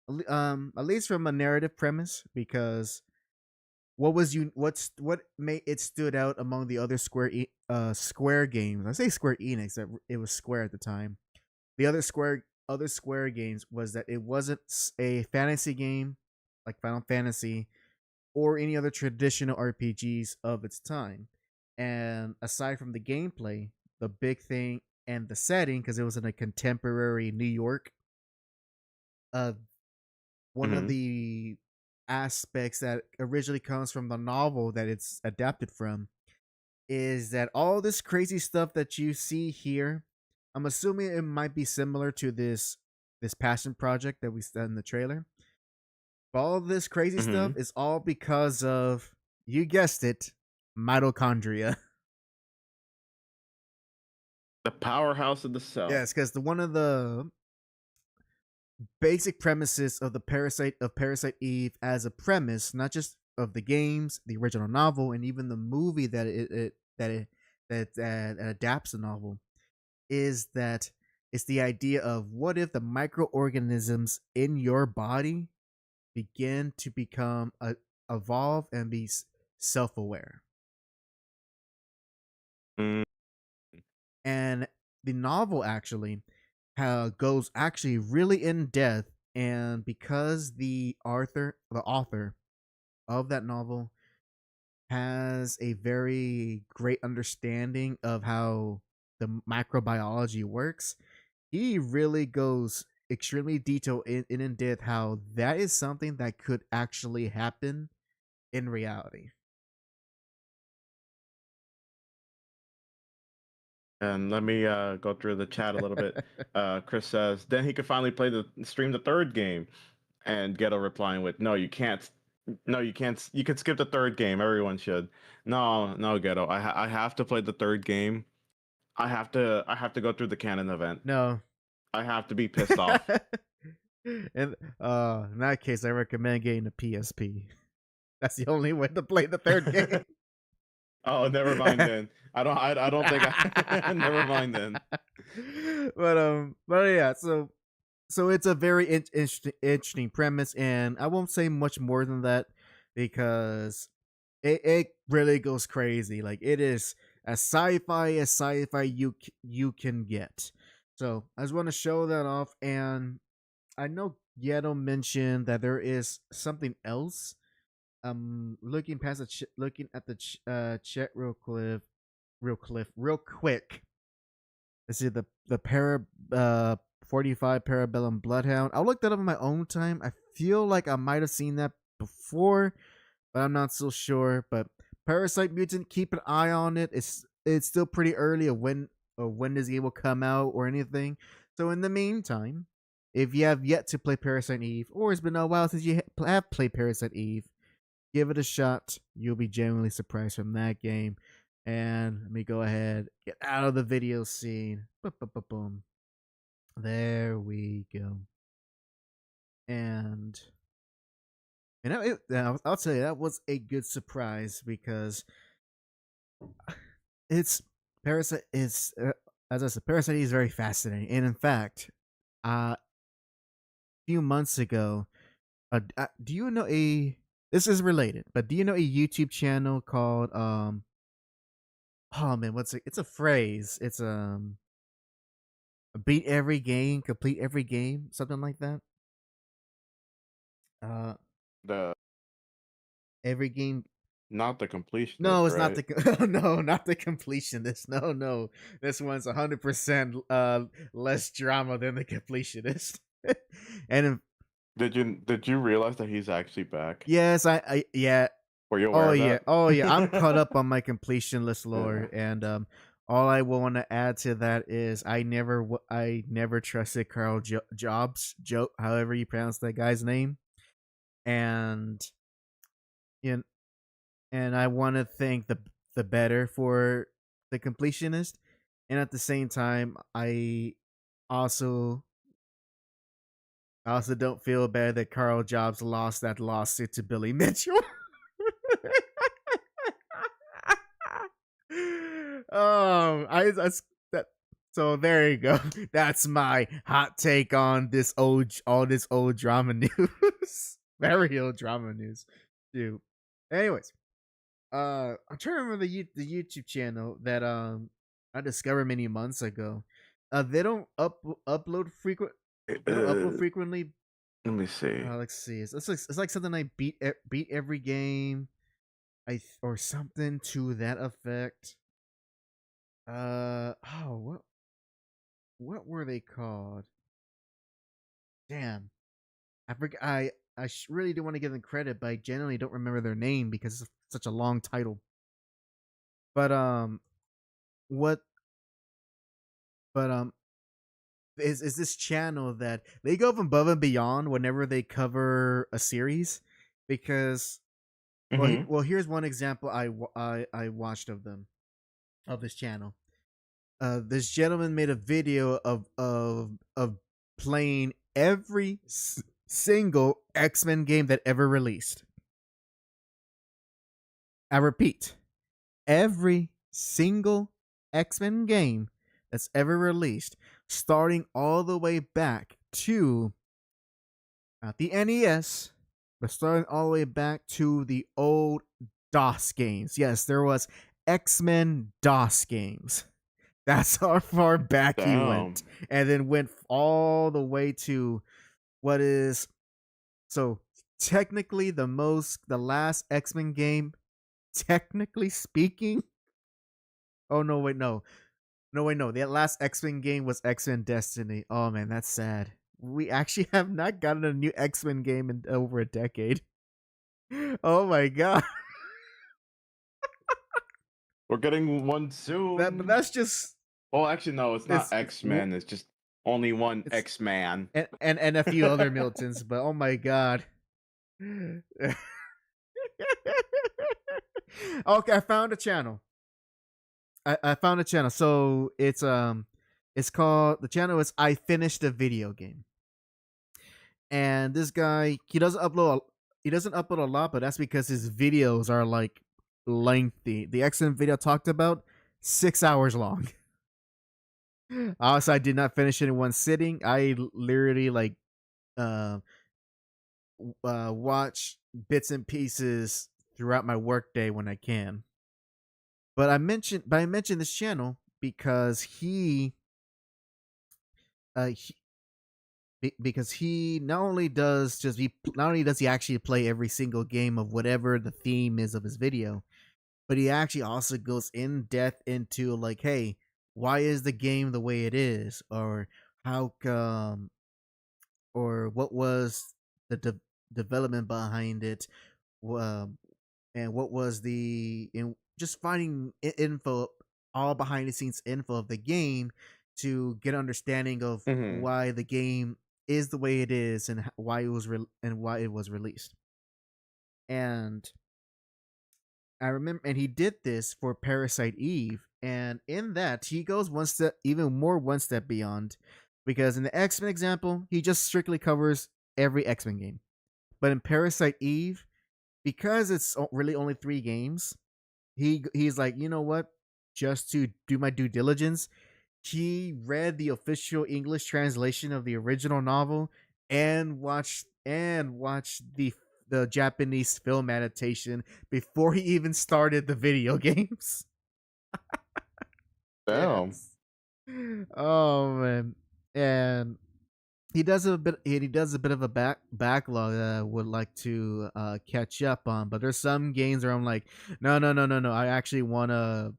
at least from a narrative premise, because what made it stood out among the other Square games. I say Square Enix, that it was Square at the time. The other Square games was that it wasn't a fantasy game like Final Fantasy or any other traditional RPGs of its time. And aside from the gameplay, the big thing and the setting, because it was in a contemporary New York, uh, one of Mm-hmm. the aspects that originally comes from the novel that it's adapted from is that all this crazy stuff that you see here, I'm assuming it might be similar to this passion project that we saw in the trailer. But all of this crazy Mm-hmm. stuff is all because of, you guessed it, mitochondria. The powerhouse of the cell. Yes, because the one of the basic premises of Parasite Eve as a premise, not just of the games, the original novel, and even the movie that adapts the novel, is that it's the idea of what if the microorganisms in your body begin to become evolve and be self-aware. Mm. And the novel actually goes actually really in depth, and because the author of that novel has a very great understanding of how the microbiology works, he really goes extremely detailed in depth how that is something that could actually happen in reality. And let me go through the chat a little bit. Chris says, then he could finally play the third game, and Ghetto replying with, "No, you can't. No, you can't. You can skip the third game. Everyone should. No, no, Ghetto. I have to play the third game. I have to go through the canon event. No. I have to be pissed off. And in that case, I recommend getting a PSP. That's the only way to play the third game. Oh, never mind then. I don't think I. Never mind then. But yeah. So it's a very interesting premise, and I won't say much more than that because it really goes crazy. Like it is as sci-fi you can get. So I just want to show that off, and I know Yeto mentioned that there is something else. Looking past looking at the chat real quick. Let's see the 45 Parabellum Bloodhound. I looked that up in my own time. I feel like I might have seen that before, but I'm not so sure. But Parasite Mutant, keep an eye on it. It's still pretty early of when this game will come out or anything. So in the meantime, if you have yet to play Parasite Eve, or it's been a while since you have played Parasite Eve, give it a shot. You'll be genuinely surprised from that game. And let me go ahead, get out of the video scene. Boom. There we go. And I'll tell you, that was a good surprise because it's Parasite is, as I said, Parasite is very fascinating. And in fact, a few months ago, do you know this is related, but do you know a YouTube channel called oh man, it's a phrase. It's beat every game, complete every game, something like that. The every game. Not the completionist. No, it's right? not the no, not the completionist. No, this one's 100% less drama than the completionist. And did you realize that he's actually back? Yes, I yeah. Were you aware of that? Oh yeah, I'm caught up on my completion list lore, and all I want to add to that is I never trusted Carl Jobs, however you pronounce that guy's name, and and I want to thank the better for the completionist, and at the same time I also don't feel bad that Carl Jobs lost that lawsuit to Billy Mitchell. That. So there you go. That's my hot take on this old drama news. Very old drama news, dude. Anyways, I'm trying to remember the YouTube channel that I discovered many months ago. They don't upload frequent. They don't upload frequently. Let me see. Let's see. It's like something like beat every game, or something to that effect. What were they called? Damn, I forgot. I really do want to give them credit, but I generally don't remember their name because it's such a long title. But what? But is this channel that they go above and beyond whenever they cover a series? Because well, here's one example I watched of this channel. This gentleman made a video of playing every single X-Men game that ever released. I repeat, every single X-Men game that's ever released, starting all the way back to not the NES, but starting all the way back to the old DOS games. Yes, there was X-Men DOS games. That's how far back he went. And then went all the way to what is, so technically the last X-Men game, technically speaking. Oh no, wait, no. The last X-Men game was X-Men Destiny. Oh man, that's sad. We actually have not gotten a new X-Men game in over a decade. Oh my god. We're getting one soon. But that's just. Well, actually, no. It's not X-Men. It's just only one X-Man, and a few other Miltons. But oh my god. Okay, I found a channel. I found a channel. So it's called, the channel is I Finished a Video Game. And this guy, he doesn't upload a lot, but that's because his videos are like lengthy. The excellent video I talked about, 6 hours long. Also, I did not finish it in one sitting. I literally like uh, watch bits and pieces throughout my workday when I can. But I mentioned this channel because because he not only does he actually play every single game of whatever the theme is of his video, but he actually also goes in depth into like, hey, why is the game the way it is, or how come, or what was the development behind it, um, and what was the just finding info, all behind the scenes info of the game to get an understanding of Mm-hmm. why the game is the way it is and why it was released. And I remember, and he did this for Parasite Eve, and in that he goes one step beyond, because in the X-Men example, he just strictly covers every X-Men game. But in Parasite Eve, because it's really only 3 games, he's like, you know what? Just to do my due diligence, he read the official English translation of the original novel and watched the Japanese film adaptation before he even started the video games. Damn. Yes. Oh man. And he does a bit of a backlog that I would like to catch up on, but there's some games where I'm like, no, I actually want to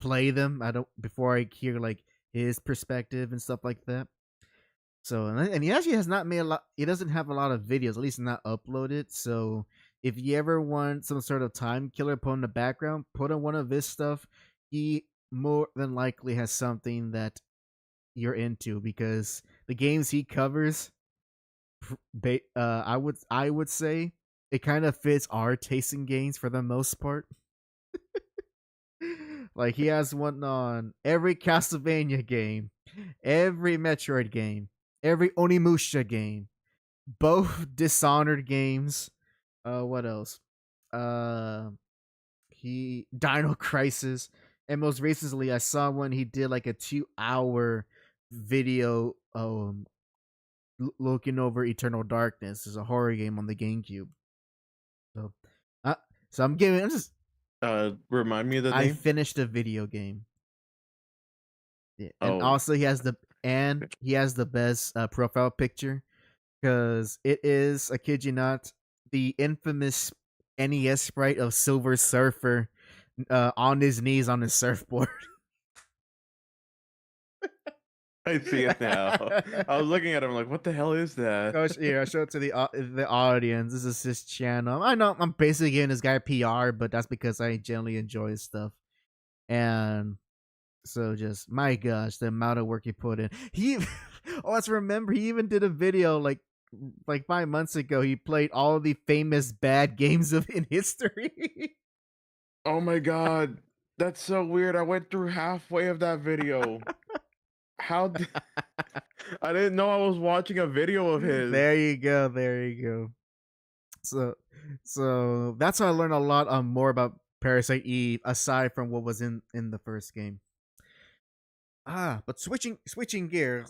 play them. I don't before I hear like his perspective and stuff like that. So, and he actually has not made a lot. He doesn't have a lot of videos, at least not uploaded. So, if you ever want some sort of time killer put in the background, put on one of his stuff. He more than likely has something that you're into, because the games he covers, I would say it kind of fits our taste in games for the most part. Like, he has one on every Castlevania game, every Metroid game, every Onimusha game, both Dishonored games. What else? He Dino Crisis, and most recently I saw when he did like a 2-hour video looking over Eternal Darkness. Is a horror game on the GameCube. So, I'm giving. I'm just. Remind me of the name. I finished a video game. Yeah. And also he has the best profile picture, because it is, I kid you not, the infamous NES sprite of Silver Surfer on his knees on his surfboard. I see it now. I was looking at him like, what the hell is that? I show it to the audience. This is his channel. I know I'm basically giving this guy PR, but that's because I generally enjoy his stuff. And so, just my gosh, the amount of work he put in. He let's remember, he even did a video like 5 months ago. He played all of the famous bad games in history. Oh my god, that's so weird. I went through halfway of that video. How I didn't know I was watching a video of his. There you go. So that's how I learned a lot more about Parasite Eve, aside from what was in the first game. But switching gears.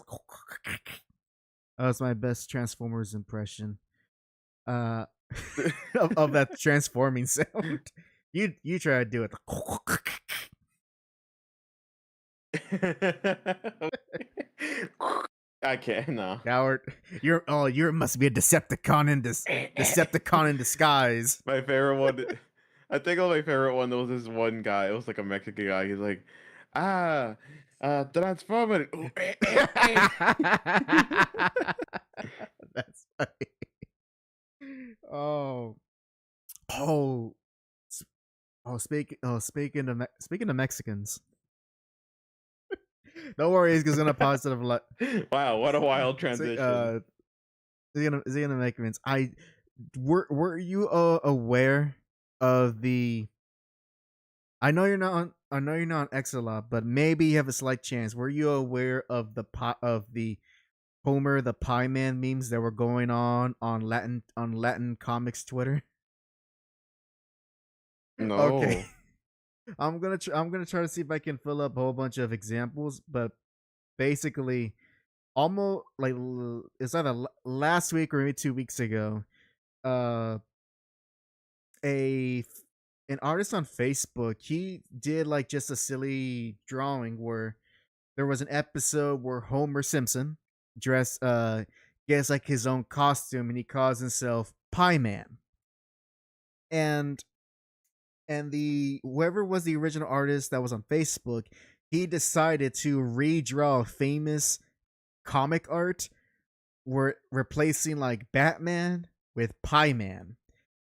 That's my best Transformers impression. Of that transforming sound. You try to do it. I can't. No. Howard, you must be a Decepticon in disguise. My favorite one. I think my favorite one was this one guy. It was like a Mexican guy. He's like, Transformer. That's funny. Oh. Speaking of Mexicans. Don't worry, he's gonna positive. Wow, what a wild transition. Is he gonna make sense? Were you aware of the? I know you're not on X a lot, but maybe you have a slight chance. Were you aware of the Homer the Pie Man memes that were going on Latin comics Twitter? No. Okay. I'm gonna try to see if I can fill up a whole bunch of examples, but basically, almost like it's either last week or maybe 2 weeks ago, uh, an artist on Facebook, he did like just a silly drawing where there was an episode where Homer Simpson dressed gets like his own costume and he calls himself Pie Man. And the whoever was the original artist that was on Facebook, he decided to redraw famous comic art, were replacing like Batman with Pie Man.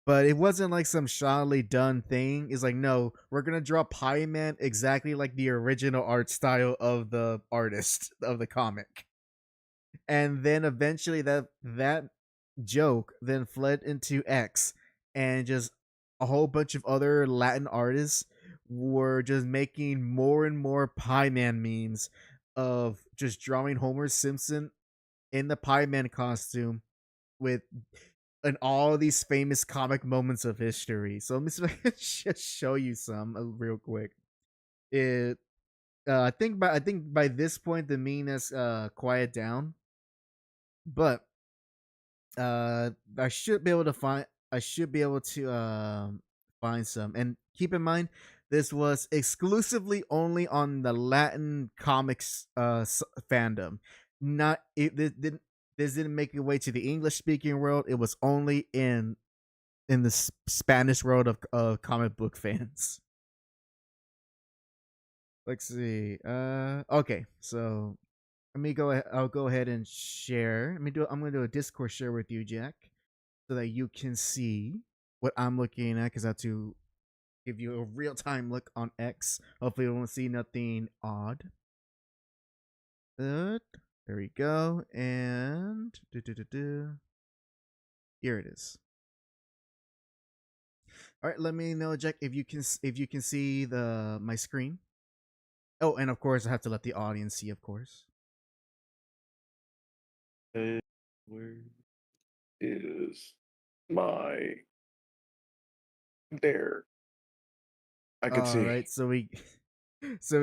But it wasn't like some shoddily done thing. It's like, no, we're gonna draw Pie Man exactly like the original art style of the artist of the comic. And then eventually that joke then fled into X, and just a whole bunch of other Latin artists were just making more and more Pie Man memes of just drawing Homer Simpson in the Pie Man costume with and all these famous comic moments of history. So let me see if I can just show you some real quick. It I think by this point the meme has quiet down, but I should be able to find some. And keep in mind, this was exclusively only on the Latin comics fandom. Not it this didn't make its way to the English speaking world. It was only in the Spanish world of comic book fans. Let's see. Okay, so let me go ahead. I'll go ahead and share. I'm gonna do a Discord share with you, Jack, so that you can see what I'm looking at. Because I have to give you a real time look on X. Hopefully, you won't see nothing odd. There we go. And here it is. All right, let me know, Jack, if you can see my screen. Oh, and of course, I have to let the audience see, of course. Where is my there? I can see. All right, so we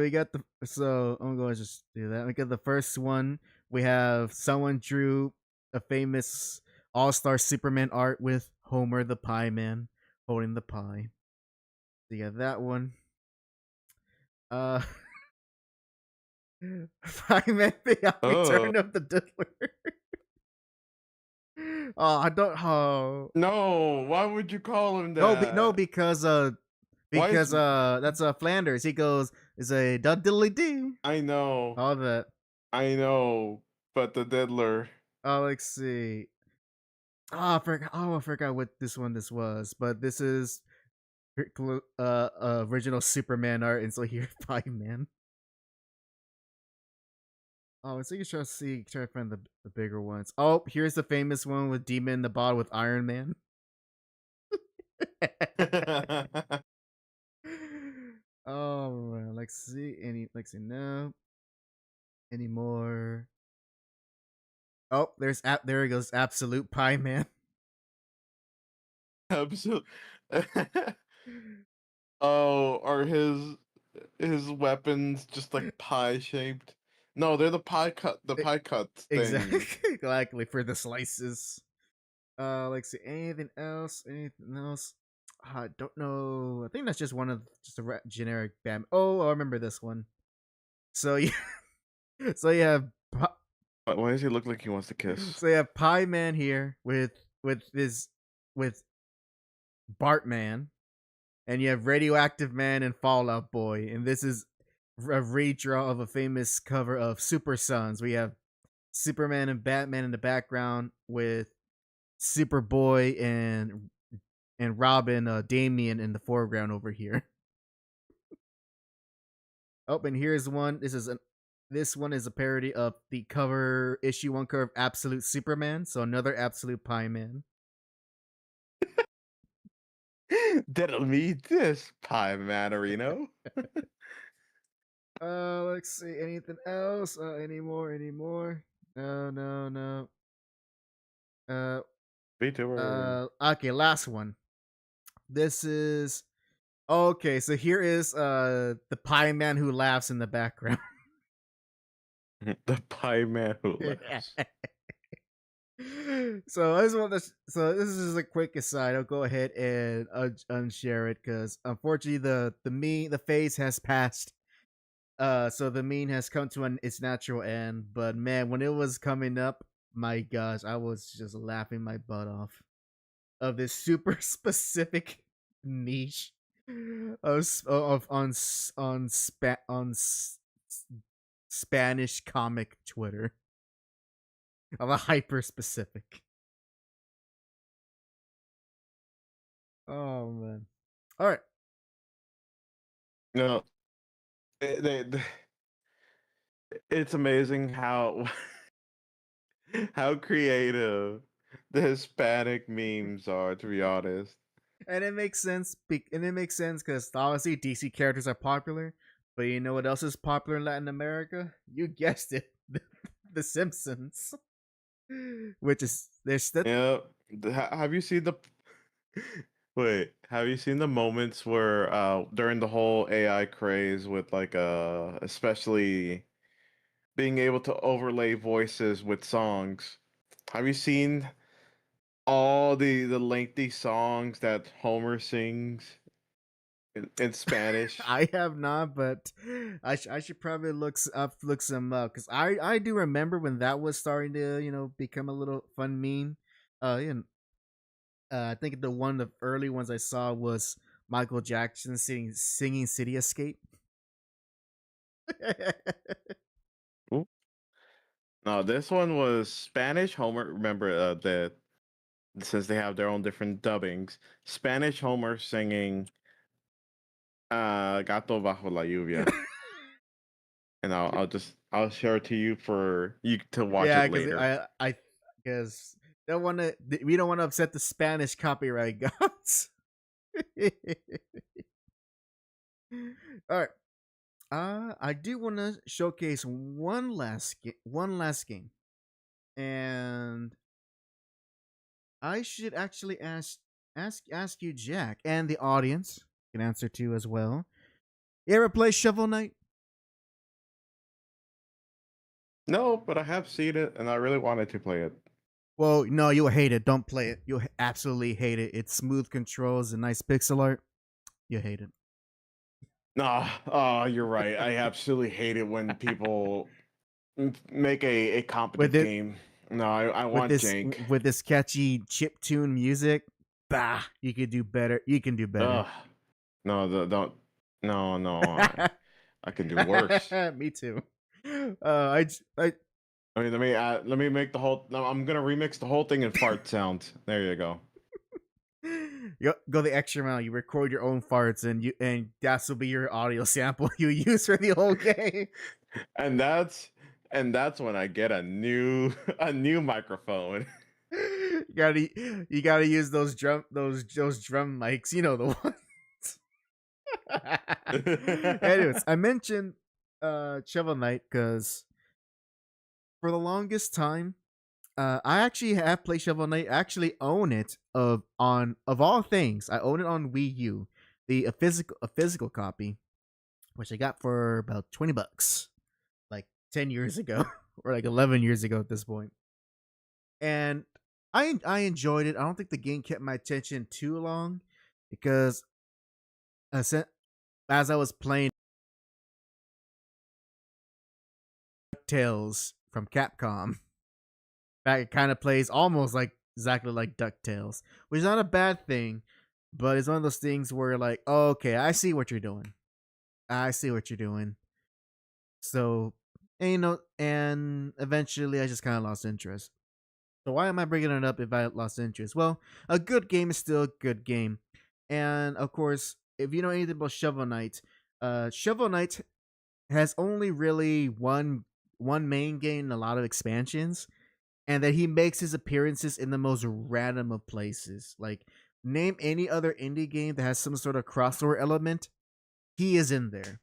got I'm going to just do that. We got the first one. We have someone drew a famous all-star Superman art with Homer the Pie Man holding the pie. So you got that one. Pie Man the Return of the Diddler. Oh, I don't. Oh no! Why would you call him that? No, because that's Flanders. He goes, "Is a diddly dee." I know. All that. I know, but the Diddler. Oh, let's see. I forgot what this was. But this is original Superman art, and so here's Pie Man. Oh, so you try to find the bigger ones. Oh, here's the famous one with Demon in the Bottle with Iron Man. Oh, let's see. No. Any more? Oh, there he goes. Absolute Pie Man. Absolute. Oh, are his weapons just like pie shaped? No, they're the pie cuts thing. Exactly for the slices. Let's see. Anything else? I don't know. I think that's just one of a generic Batman. Oh, I remember this one. So you have. Why does he look like he wants to kiss? So you have Pie Man here with Bartman, and you have Radioactive Man and Fallout Boy, and this is a redraw of a famous cover of Super Sons. We have Superman and Batman in the background with Superboy and Robin, Damian in the foreground over here. Oh, and here's one. This one is a parody of the issue 1 cover of Absolute Superman. So another Absolute Pie Man. That'll meet this Pie Manarino. Let's see. Anything else? Any more? No. VTuber. Okay, last one. This is okay. So here is the pie man who laughs in the background. The pie man who laughs. So I just want to. So this is just a quick aside. I'll go ahead and unshare it because unfortunately the phase has passed. So the meme has come to its natural end. But man, when it was coming up, my gosh, I was just laughing my butt off of this super specific niche of Spanish comic Twitter of a hyper specific. Oh man! All right. No, it's amazing how how creative the Hispanic memes are. To be honest. And it makes sense. Because obviously DC characters are popular, but you know what else is popular in Latin America? You guessed it, The Simpsons. Which is there's Yeah. Have you seen the wait? Have you seen the moments where during the whole AI craze with like especially being able to overlay voices with songs? Have you seen all the lengthy songs that Homer sings in Spanish? I have not, but I should probably look some up because I do remember when that was starting to become a little fun meme. And I think one of the early ones I saw was Michael Jackson singing City Escape. Ooh. No, this one was Spanish Homer. Remember that since they have their own different dubbings, Spanish Homer singing Gato bajo la lluvia. And I'll share it to you for you to watch Yeah, it later. I because we don't want to upset the Spanish copyright gods. All right. I do want to showcase one last game, and I should actually ask you, Jack, and the audience can answer too as well. You ever play Shovel Knight? No, but I have seen it and I really wanted to play it. Well, no, you'll hate it. Don't play it. You'll absolutely hate it. It's smooth controls and nice pixel art. You hate it. No, oh, you're right. I absolutely hate it when people make a competent game. No, I want jank. With this catchy chip tune music. Bah, you could do better. You can do better. No, don't. No. I can do worse. Me too. I mean, let me make the whole. No, I'm gonna remix the whole thing in fart sounds. There you go. You go the extra mile. You record your own farts, and that will be your audio sample you use for the whole game. And that's when I get a new microphone. You gotta use those drum mics. You know the ones. Anyways, I mentioned Shovel Knight because for the longest time, I actually have played Shovel Knight. I actually own it of all things. I own it on Wii U, a physical copy, which I got for about $20, like 10 years ago or like 11 years ago at this point. And I enjoyed it. I don't think the game kept my attention too long because as I was playing Tales from Capcom. Fact, it kind of plays almost like exactly like DuckTales, which is not a bad thing, but it's one of those things where like, oh, okay, I see what you're doing. So, and eventually I just kind of lost interest. So why am I bringing it up if I lost interest? Well, a good game is still a good game. And of course, if you know anything about Shovel Knight, Shovel Knight has only really one main game and a lot of expansions, and that he makes his appearances in the most random of places. Like, name any other indie game that has some sort of crossover element, he is in there.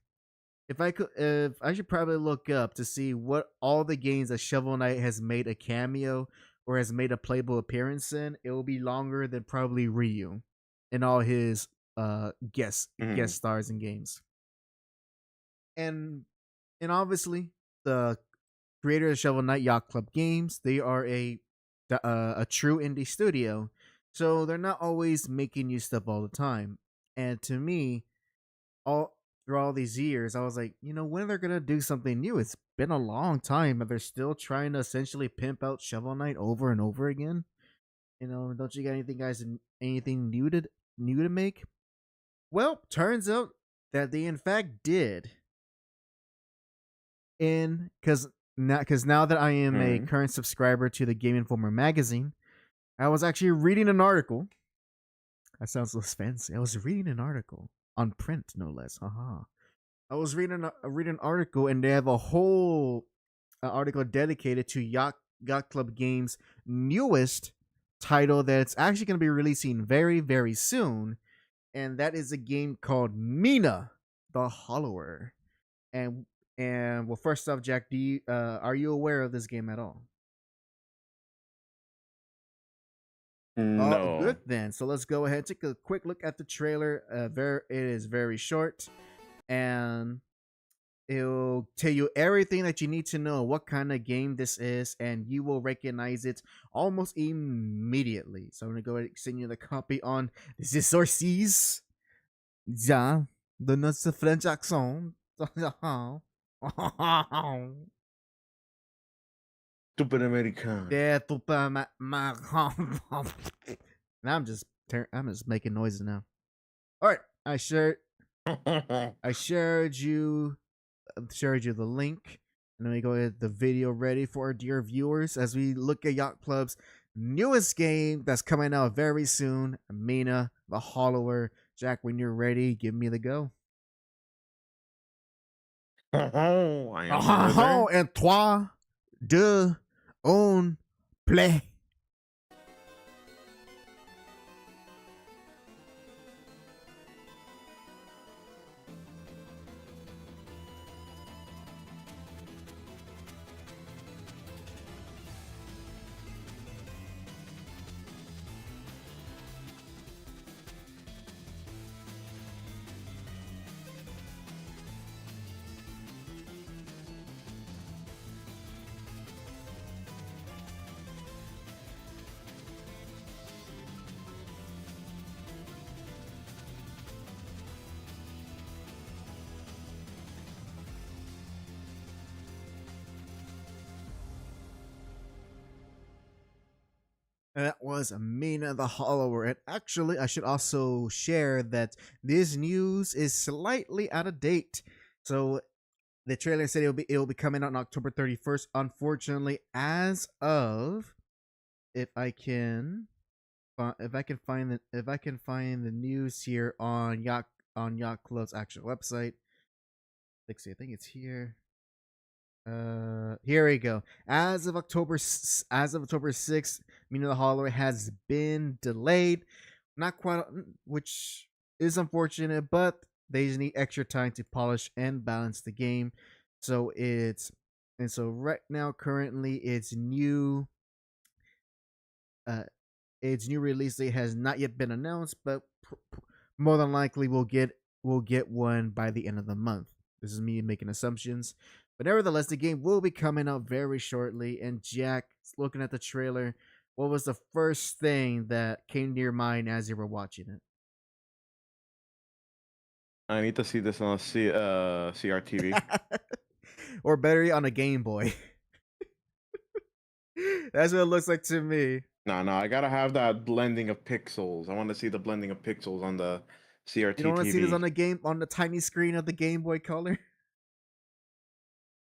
if I should probably look up to see what all the games that Shovel Knight has made a cameo or has made a playable appearance in, it will be longer than probably Ryu in all his guest stars in games. And obviously the creator of Shovel Knight, Yacht Club Games, they are a true indie studio, so they're not always making new stuff all the time. And to me, all through all these years, I was like, when are they gonna do something new? It's been a long time, and they're still trying to essentially pimp out Shovel Knight over and over again. Don't you got anything, guys? Anything new to make? Well, turns out that they in fact did. Because now that I am a current subscriber to the Game Informer magazine, I was actually reading an article. That sounds less fancy. I was reading an article on print, no less. Haha. I was reading an article, and they have a whole article dedicated to Yacht Club Games' newest title that's actually going to be releasing very, very soon, and that is a game called Mina, the Hollower. And well, first off, Jack, are you aware of this game at all? No. Oh, good then. So let's go ahead and take a quick look at the trailer. It is very short, and it'll tell you everything that you need to know what kind of game this is, and you will recognize it almost immediately. So I'm gonna go ahead and send you the copy on the sources. Yeah, the notre French accent. Stupid American. Yeah, now I'm just making noises now. All right, I shared you the link, and let me go ahead the video ready for our dear viewers as we look at Yacht Club's newest game that's coming out very soon, Mina, the Hollower. Jack, when you're ready, give me the go. And 3, 2, 1, play. That was Mina the Hollower. And actually, I should also share that this news is slightly out of date. So the trailer said it'll be coming out on October 31st. Unfortunately, as of if I can find the news here on Yacht Club's actual website. Let's see, I think it's here. Here we go. As of October 6th, Mina the Hollower has been delayed. Not quite, which is unfortunate, but they just need extra time to polish and balance the game. So right now, currently, its new release date has not yet been announced, but more than likely we'll get one by the end of the month. This is me making assumptions. But nevertheless, the game will be coming out very shortly. And Jack, looking at the trailer, what was the first thing that came to your mind as you were watching it? I need to see this on a CRTV. Or better, on a Game Boy. That's what it looks like to me. No, I gotta have that blending of pixels. I want to see the blending of pixels on the CRT. You don't want to see this on the tiny screen of the Game Boy Color?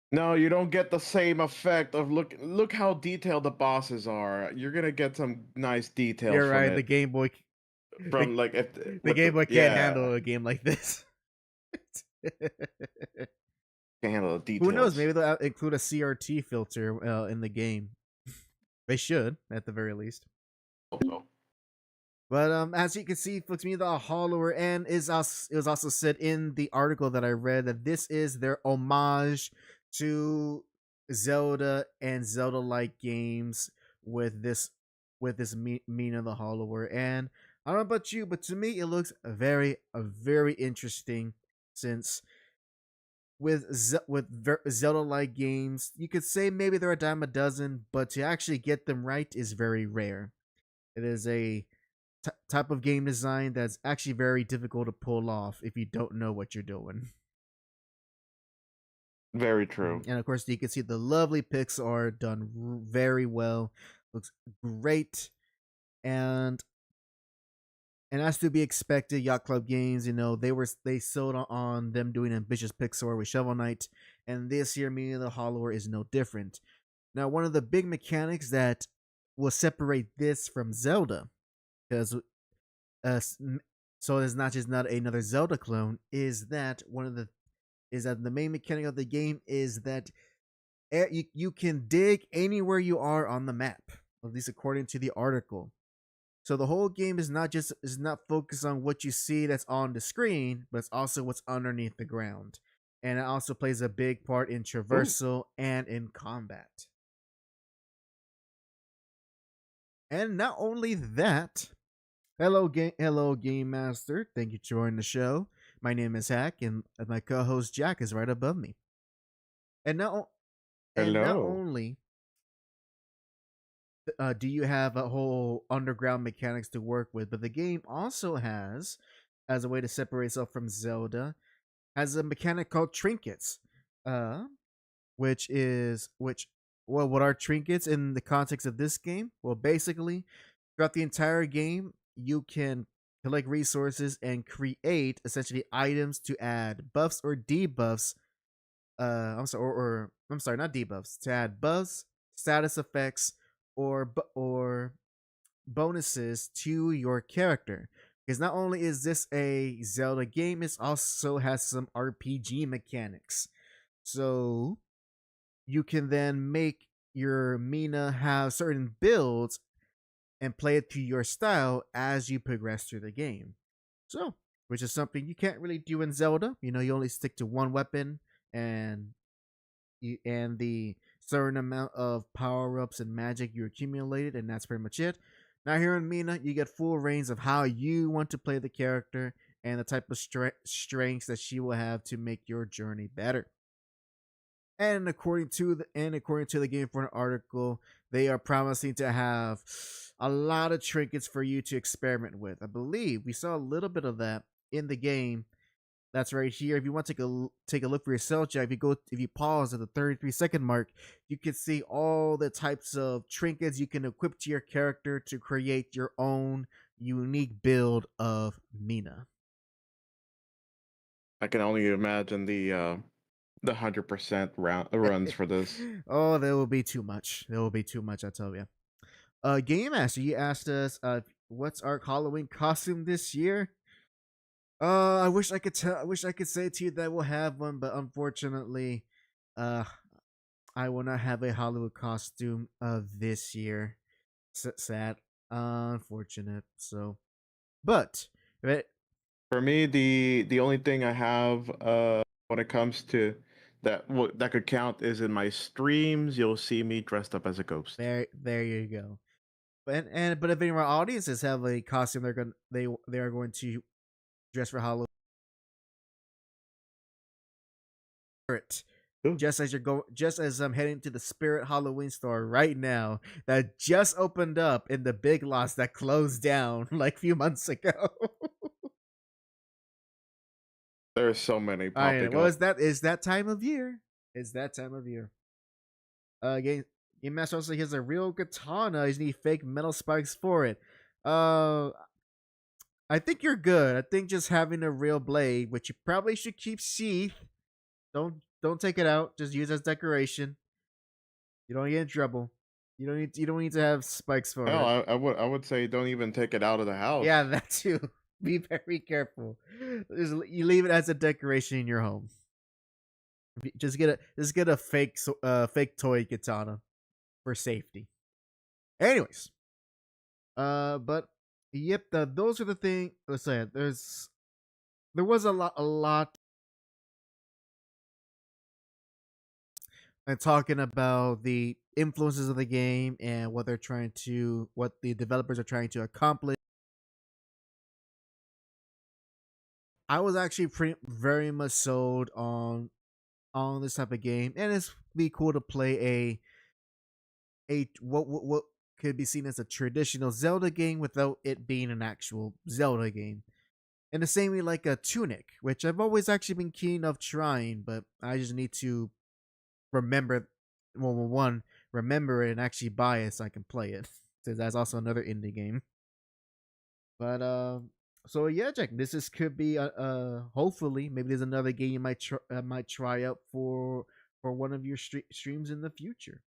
No, you don't get the same effect of look how detailed the bosses are. You're gonna get some nice details. You're right. From the Game Boy the Game Boy can't handle a game like this. Can't handle the details. Who knows? Maybe they'll include a CRT filter in the game. They should, at the very least. Hope so. But as you can see, folks, me the Hollower, and it was also said in the article that I read that this is their homage to Zelda and Zelda-like games with this Mina the Hollower. And I don't know about you, but to me it looks very interesting, since with Zelda-like games, you could say maybe they're a dime a dozen, but to actually get them right is very rare. It is a type of game design that's actually very difficult to pull off if you don't know what you're doing. Very true. And of course, you can see the lovely pixel art done very well. Looks great. And as to be expected, Yacht Club Games, they sold on them doing ambitious pixel art with Shovel Knight, and this year, Mina the Hollower is no different. Now, one of the big mechanics that will separate this from Zelda, because so it's not just not another Zelda clone, is that the main mechanic of the game is that you can dig anywhere you are on the map, at least according to the article. So the whole game is not focused on what you see that's on the screen, but it's also what's underneath the ground. And it also plays a big part in traversal and in combat. And not only that, hello Game Master, thank you for joining the show. My name is HAC, and my co-host JAC is right above me. And not only do you have a whole underground mechanics to work with, but the game also has, as a way to separate itself from Zelda, has a mechanic called trinkets. What are trinkets in the context of this game? Well, basically, throughout the entire game, you can collect resources and create essentially items to add buffs or debuffs. Not debuffs, to add buffs, status effects, or bonuses to your character. Because not only is this a Zelda game, it also has some RPG mechanics. So you can then make your Mina have certain builds and play it to your style as you progress through the game. So, which is something you can't really do in Zelda. You only stick to one weapon and the certain amount of power-ups and magic you accumulated, and that's pretty much it. Now here in Mina, you get full range of how you want to play the character and the type of strengths that she will have to make your journey better. And according to the Game Informer article, they are promising to have a lot of trinkets for you to experiment with. I believe we saw a little bit of that in the game. That's right here. If you want to take a look for yourself, Jack, if you pause at the 33-second mark, you can see all the types of trinkets you can equip to your character to create your own unique build of Mina. I can only imagine the 100% runs for this. Oh, there will be too much. There will be too much, I tell you. Game Master, you asked us, what's our Halloween costume this year? I wish I could say to you that we'll have one, but unfortunately, I will not have a Halloween costume this year. Sad, unfortunate. So, but for me, the only thing I have when it comes to that could count is in my streams. You'll see me dressed up as a ghost. There you go. But if any of our audiences have a costume, they are going to dress for Halloween. Just as I'm heading to the Spirit Halloween store right now, that just opened up in the Big Lots that closed down like a few months ago. There's so many popping up. Well, is that time of year? It's that time of year. Game Master also has a real katana. He's need fake metal spikes for it. I think you're good. I think just having a real blade, which you probably should keep sheath. Don't take it out. Just use as decoration. You don't get in trouble. You don't need to have spikes for it. No, I would say don't even take it out of the house. Yeah, that too. Be very careful. You leave it as a decoration in your home. Just get a fake toy katana for safety. Anyways, but Yep, those are the thing. Let's say there was a lot and talking about the influences of the game and what the developers are trying to accomplish. I was actually pretty very much sold on this type of game, and it's be cool to play a what could be seen as a traditional Zelda game without it being an actual Zelda game. And the same way like a Tunic, which I've always actually been keen of trying, but I just need to remember one, remember it and actually buy it so I can play it. Since that's also another indie game. But so yeah, Jack, could be hopefully maybe there's another game you might try out for one of your streams in the future.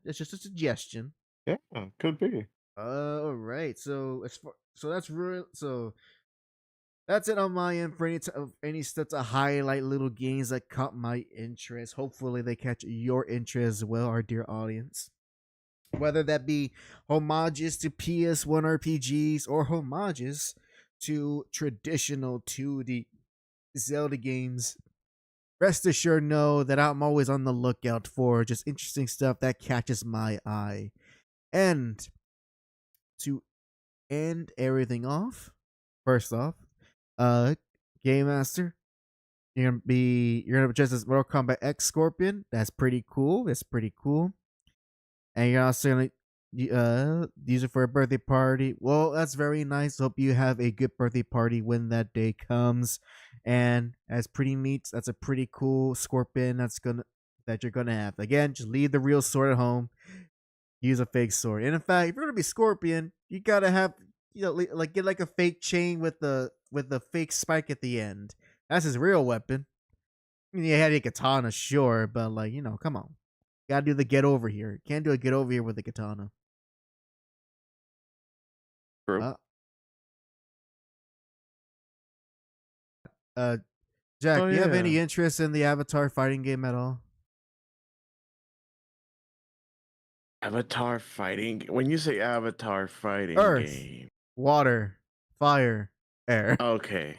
It's just a suggestion. Yeah, could be. All right. So that's real. So that's it on my end for any stuff to highlight little games that caught my interest. Hopefully they catch your interest as well, our dear audience. Whether that be homages to PS1 RPGs or homages to traditional 2D Zelda games, rest assured know that I'm always on the lookout for just interesting stuff that catches my eye. And to end everything off, first off, Game Master, you're gonna dress as Mortal Kombat X Scorpion. That's pretty cool. And you're also gonna use it for a birthday party. Well, that's very nice. Hope you have a good birthday party when that day comes. And as pretty meats, that's a pretty cool Scorpion that you're gonna have. Again, just leave the real sword at home. Use a fake sword. And in fact, if you're gonna be Scorpion, you gotta have like get like a fake chain with the fake spike at the end. That's his real weapon. I mean, you had a katana, sure, but like come on, gotta do the get over here. Can't do a get over here with a katana. True. Jack, do you have any interest in the Avatar fighting game at all? Avatar fighting. When you say Avatar fighting game, water, fire, air. Okay.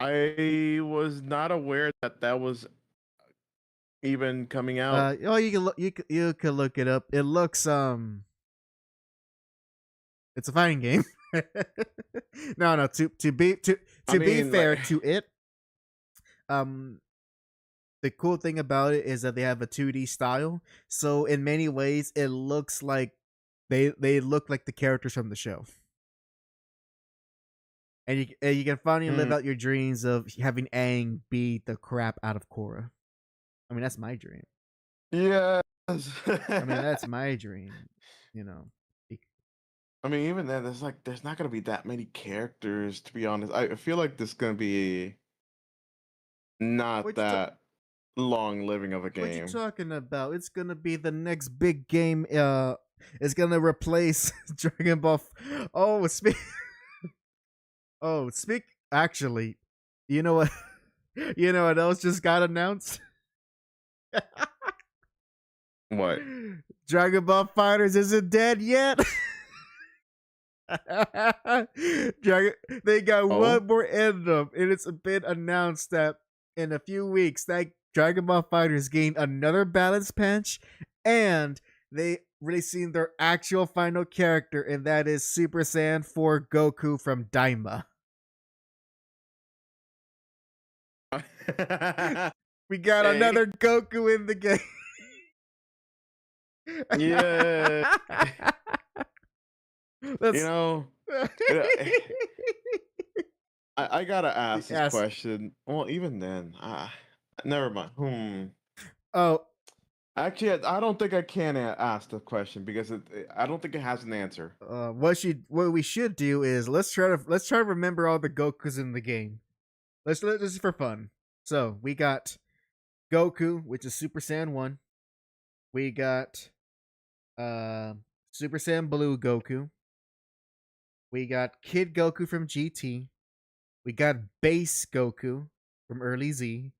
I was not aware that was even coming out. You can look it up. It looks it's a fighting game. No. To be fair to it, the cool thing about it is that they have a 2D style. So in many ways, it looks like they look like the characters from the show. And you can finally live out your dreams of having Aang beat the crap out of Korra. I mean, that's my dream. Yes. I mean, that's my dream. I mean, even then, there's not gonna be that many characters. To be honest, I feel like this is gonna be not that long living of a game. What you talking about? It's gonna be the next big game. It's gonna replace Dragon Ball. Actually, you know what? You know what else just got announced? What? Dragon Ball Fighters isn't dead yet. They got one more in them, and it's been announced that in a few weeks that Dragon Ball Fighters gained another balance patch, and they releasing their actual final character, and that is Super Saiyan 4 Goku from Daima. We got another Goku in the game. Yeah. I gotta ask this question. Well, even then, never mind. Oh, actually, I don't think I can ask the question because I don't think it has an answer. What we should do is let's try to remember all the Gokus in the game. This is for fun. So we got Goku, which is Super Saiyan 1. We got Super Saiyan Blue Goku. We got Kid Goku from GT. We got Base Goku from Early Z.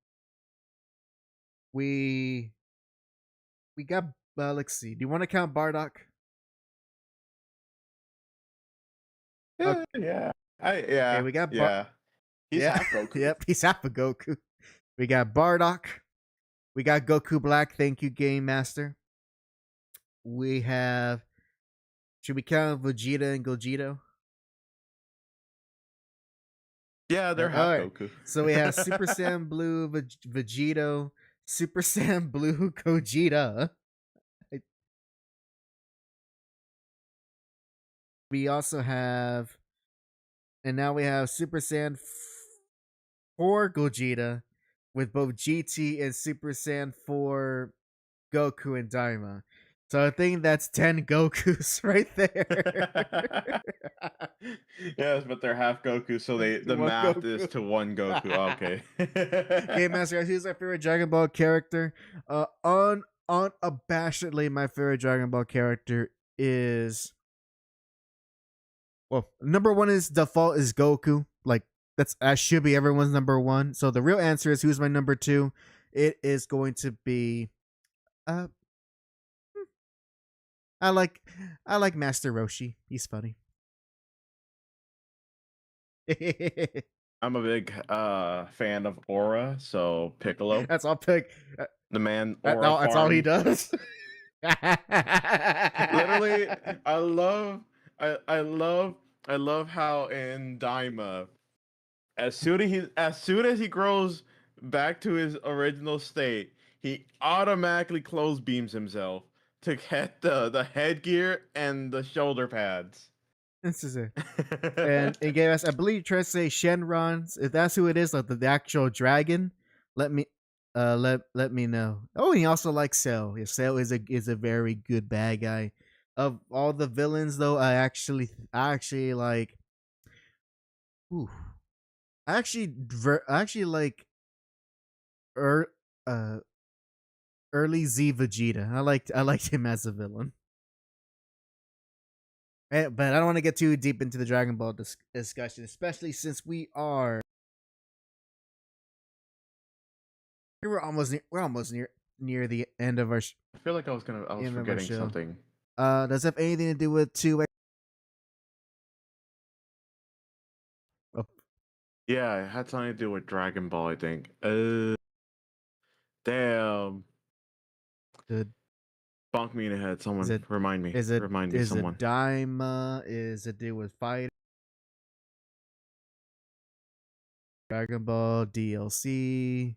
We got let's see. Do you want to count Bardock? Okay. Yeah. Okay, we got He's yeah. half Goku. Yep, he's half a Goku. We got Bardock. We got Goku Black. Thank you, Game Master. We have. Should we count Vegeta and Gogeta? Yeah, they're half Goku. So we have Super Saiyan Blue Vegito, Super Saiyan Blue Gogeta. We also have, and now we have Super Saiyan 4 Gogeta with both GT and Super Saiyan 4 Goku and Daima. So I think that's 10 Gokus right there. Yes, but they're half Goku, so the math Goku is to 1 Goku. Okay. Game Master, who's my favorite Dragon Ball character? Unabashedly, my favorite Dragon Ball character is, well, number 1 is default is Goku. Like that should be everyone's number 1. So the real answer is who's my number 2. It is going to be I like Master Roshi. He's funny. I'm a big fan of Aura, so Piccolo. That's all pick. The man Aura that's all he does. Literally, I love how in Daima, as soon as he grows back to his original state, he automatically close beams himself to get the headgear and the shoulder pads. This is it. And it gave us, I believe you're trying to say Shenron. If that's who it is, like the actual dragon, let me know. Oh, he also likes Cell. Yeah, Cell is a very good bad guy. Of all the villains though, I actually like I actually like early Z Vegeta. I liked him as a villain. But I don't want to get too deep into the Dragon Ball discussion, especially since we're almost near the end of our. I feel like I was forgetting something. Does it have anything to do with 2? Oh. Yeah, it had something to do with Dragon Ball, I think. Damn. Bonk me in the head. Someone remind me. Remind me, someone. Is it Daima? Is it do with fighting? Dragon Ball DLC?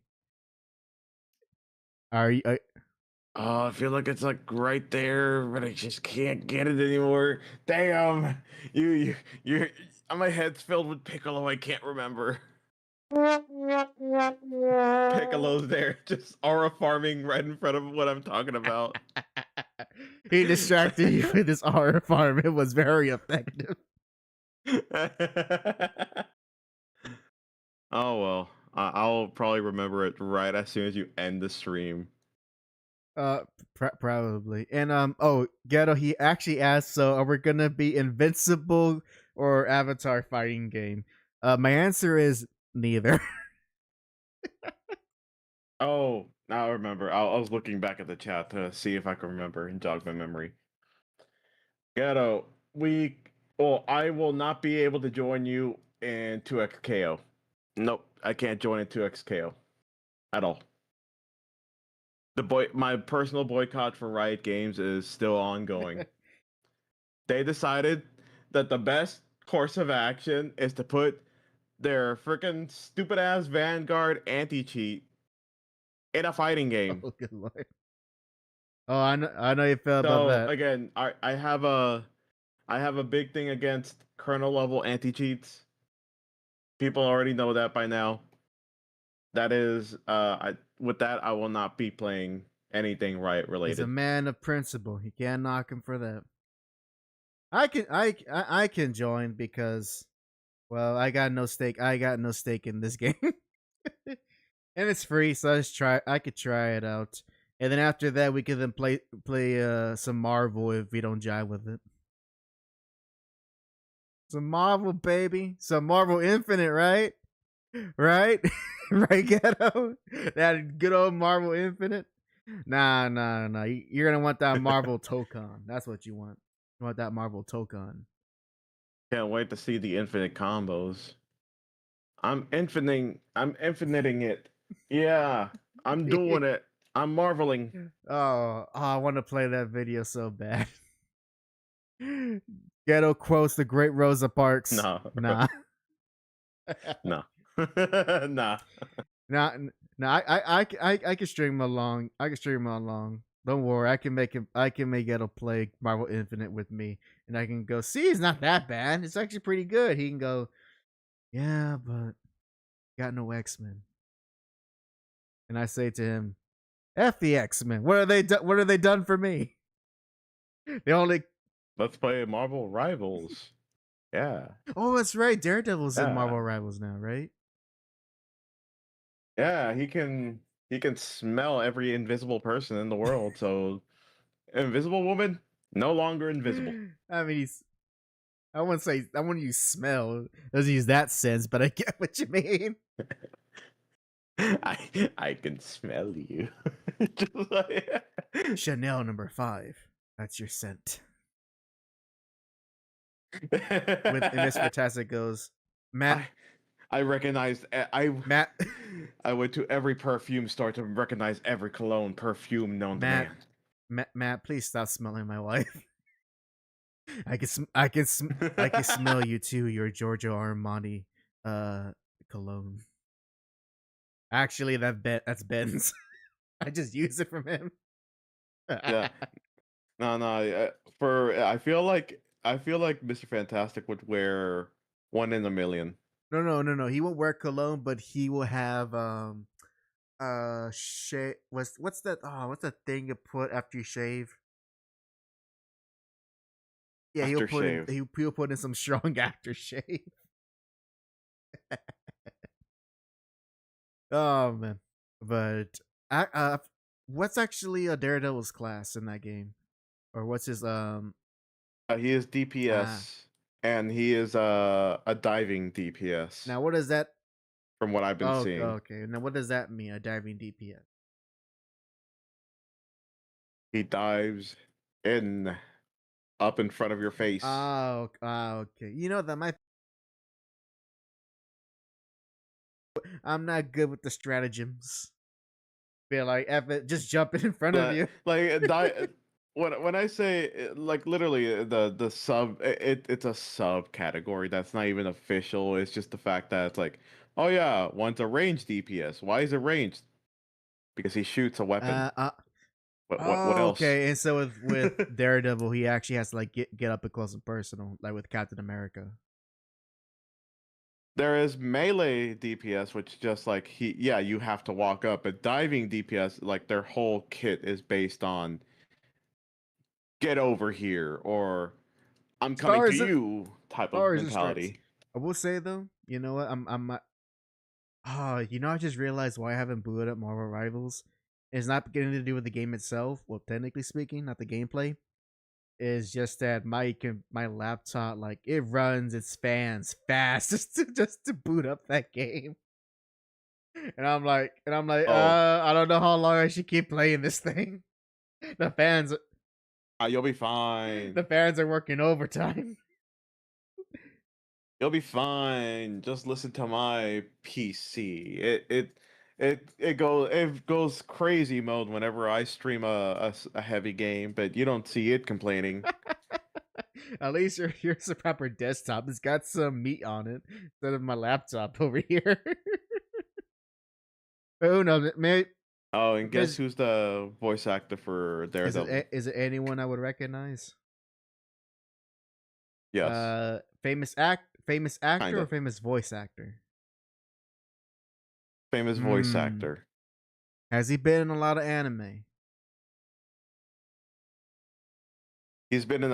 Are you? Oh, I feel like it's like right there, but I just can't get it anymore. Damn, you're. My head's filled with Piccolo. I can't remember. Piccolo's there, just aura farming right in front of what I'm talking about. He distracted you with his aura farm. It was very effective. Oh well, I'll probably remember it right as soon as you end the stream. Probably. And Ghetto, he actually asked, so are we gonna be Invincible or Avatar fighting game? My answer is neither. Oh, now I remember. I was looking back at the chat to see if I can remember and jog my memory. Ghetto, I will not be able to join you in 2XKO. Nope, I can't join in 2XKO at all. My personal boycott for Riot Games is still ongoing. They decided that the best course of action is to put their freaking stupid ass Vanguard anti-cheat in a fighting game. Oh, good lord. Oh, I know you felt about that. Again, I have a big thing against kernel level anti-cheats. People already know that by now. That is, with that, I will not be playing anything Riot related. He's a man of principle. You can't knock him for that. I can join because, well, I got no stake. I got no stake in this game, and it's free, so I could try it out, and then after that, we could then play some Marvel if we don't jive with it. Some Marvel, baby. Some Marvel Infinite, right? Right? Right, Ghetto? That good old Marvel Infinite? Nah. You're going to want that Marvel Tokon. That's what you want. You want that Marvel Tokon. Can't wait to see the infinite combos. I'm infiniting it. Yeah, I'm doing it. I'm marveling. Oh, I want to play that video so bad. Ghetto quotes the Great Rosa Parks. No. Nah. No. Nah. Nah, I can string him along. I can string him along. Don't worry, I can make him. I can make Ghetto play Marvel Infinite with me, and I can go. See, it's not that bad. It's actually pretty good. He can go. Yeah, but got no X-Men. And I say to him, "F the X-Men. What are they? What are they done for me? They only." Let's play Marvel Rivals. Yeah. Oh, that's right. Daredevil's in Yeah. Marvel Rivals now, right? Yeah, he can smell every invisible person in the world. So Invisible Woman no longer invisible. I mean, I wouldn't use smell. Doesn't use that sense, but I get what you mean. I can smell you. Just like... Chanel number 5. That's your scent. And Miss Fantastic goes, Matt. I recognized. Matt. I went to every perfume store to recognize every cologne perfume known to man. Matt, please stop smelling my wife. I can smell you too. Your Giorgio Armani cologne. Actually, that's Ben's. I just use it from him. Yeah. No. I feel like Mr. Fantastic would wear one in a million. No. He won't wear cologne, but he will have shave. What's that? Oh, what's that thing you put after you shave? Yeah, he'll put in some strong aftershave. Oh man, but what's actually a Daredevil's class in that game, or what's his He is DPS, and he is a diving DPS. Now, what does that? From what I've been seeing. Okay, now what does that mean? A diving DPS? He dives up in front of your face. Oh, okay. You know that might. I'm not good with the stratagems. Be like, F it, just jumping in front of you. Like, when I say like literally the sub, it's a sub category that's not even official. It's just the fact that it's like, oh yeah, one's a ranged DPS. Why is it ranged? Because he shoots a weapon. What else? Okay, and so with Daredevil, he actually has to like get up and close and personal, like with Captain America. There is melee DPS, which just like you have to walk up. But diving DPS, like their whole kit is based on get over here or I'm coming to you type of mentality. I will say though, you know what? I just realized why I haven't booted up Marvel Rivals. It's not getting to do with the game itself. Well, technically speaking, not the gameplay. Is just that my laptop, like, it runs its fans fast just to boot up that game. And I'm like, I don't know how long I should keep playing this thing. The fans, you'll be fine. The fans are working overtime. You'll be fine. Just listen to my PC. It goes crazy mode whenever I stream a heavy game, but you don't see it complaining. At least here's a proper desktop. It's got some meat on it instead of my laptop over here. Who knows? Maybe. Oh, and guess who's the voice actor for Daredevil? Is it anyone I would recognize? Yes. Famous actor Kinda. or famous voice actor? Famous voice actor. Has he been in a lot of anime? He's been in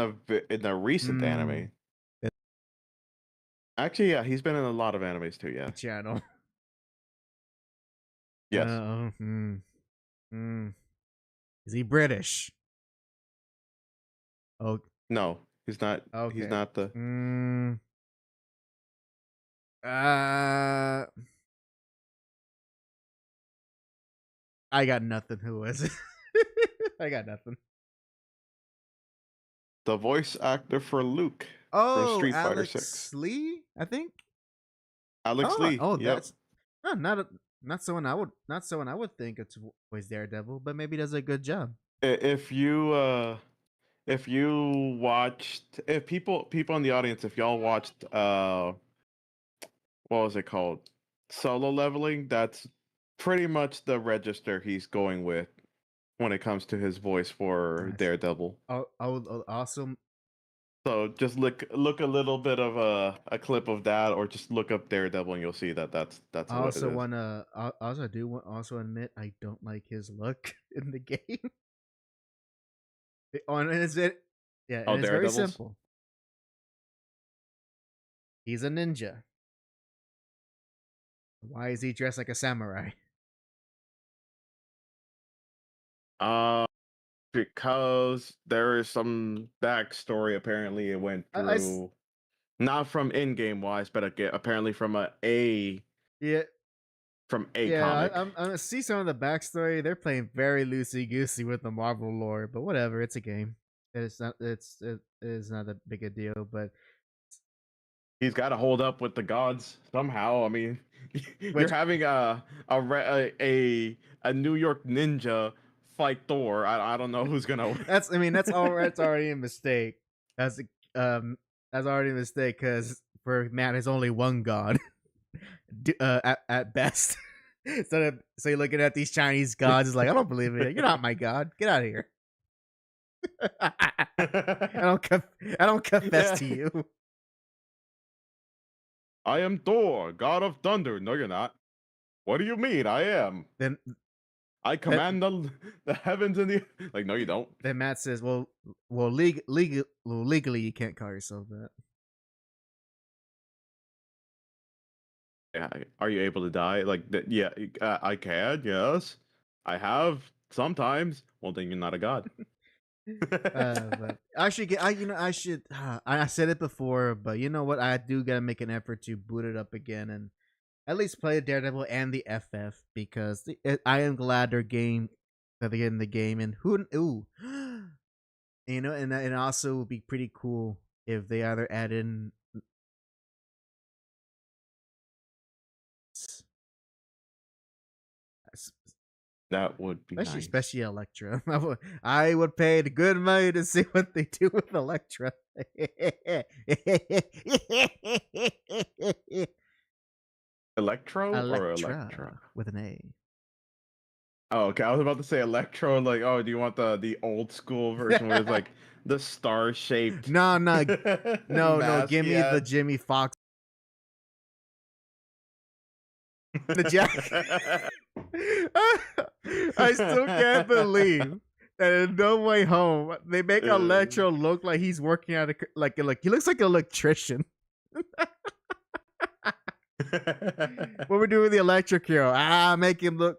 a recent anime. Actually, yeah, he's been in a lot of animes too. Yeah. Channel. Yes. Is he British? Oh no, he's not. Okay. He's not the. I got nothing. Who is it? I got nothing. The voice actor for Luke from Oh, Street Fighter Alex 6. Lee, I think. Alex Lee. Oh, Yep. that's not someone I would think of to voice Daredevil, but maybe does a good job. If you watched, if people in the audience, if y'all watched what was it called, Solo Leveling, that's pretty much the register he's going with when it comes to his voice for Daredevil. I would also. So just look a little bit of a clip of that, or just look up Daredevil, and you'll see that that's I what also it is. wanna. I also do want also admit I don't like his look in the game. And it's very simple. He's a ninja. Why is he dressed like a samurai? Because there is some backstory. Apparently, it went through not from in-game wise, but apparently from a comic. I see some of the backstory. They're playing very loosey goosey with the Marvel lore, but whatever. It's a game. It is not that big a deal, but he's got to hold up with the gods somehow. I mean, you're having a New York ninja fight Thor. I don't know who's gonna. That's already a mistake. That's already a mistake because for man, there's only one god. At best. So you're looking at these Chinese gods, it's like, I don't believe it. You're not my god. Get out of here. I don't confess to you. I am Thor, god of thunder. No, you're not. What do you mean? I am. Then I command the heavens and the like. No, you don't. Then Matt says, "Well, legally, you can't call yourself that." Yeah, are you able to die? Like, yeah, I can. Yes, I have sometimes. Well, then you're not a god. But I should get. I should. I said it before, but you know what? I do gotta make an effort to boot it up again and at least play Daredevil and the FF because I am glad they're getting in the game. And and it also would be pretty cool if they either add in. That would be especially Elektra. I would pay the good money to see what they do with Elektra. Electro or Electra with an A. Oh, okay. I was about to say Electro. Like, oh, do you want the old school version where it's like the star shaped? No. Give me the Jimmy Fox. The JAC. I still can't believe that in No Way Home they make Electro look like he's working at like he looks like an electrician. What we're doing with the electric hero? Make him.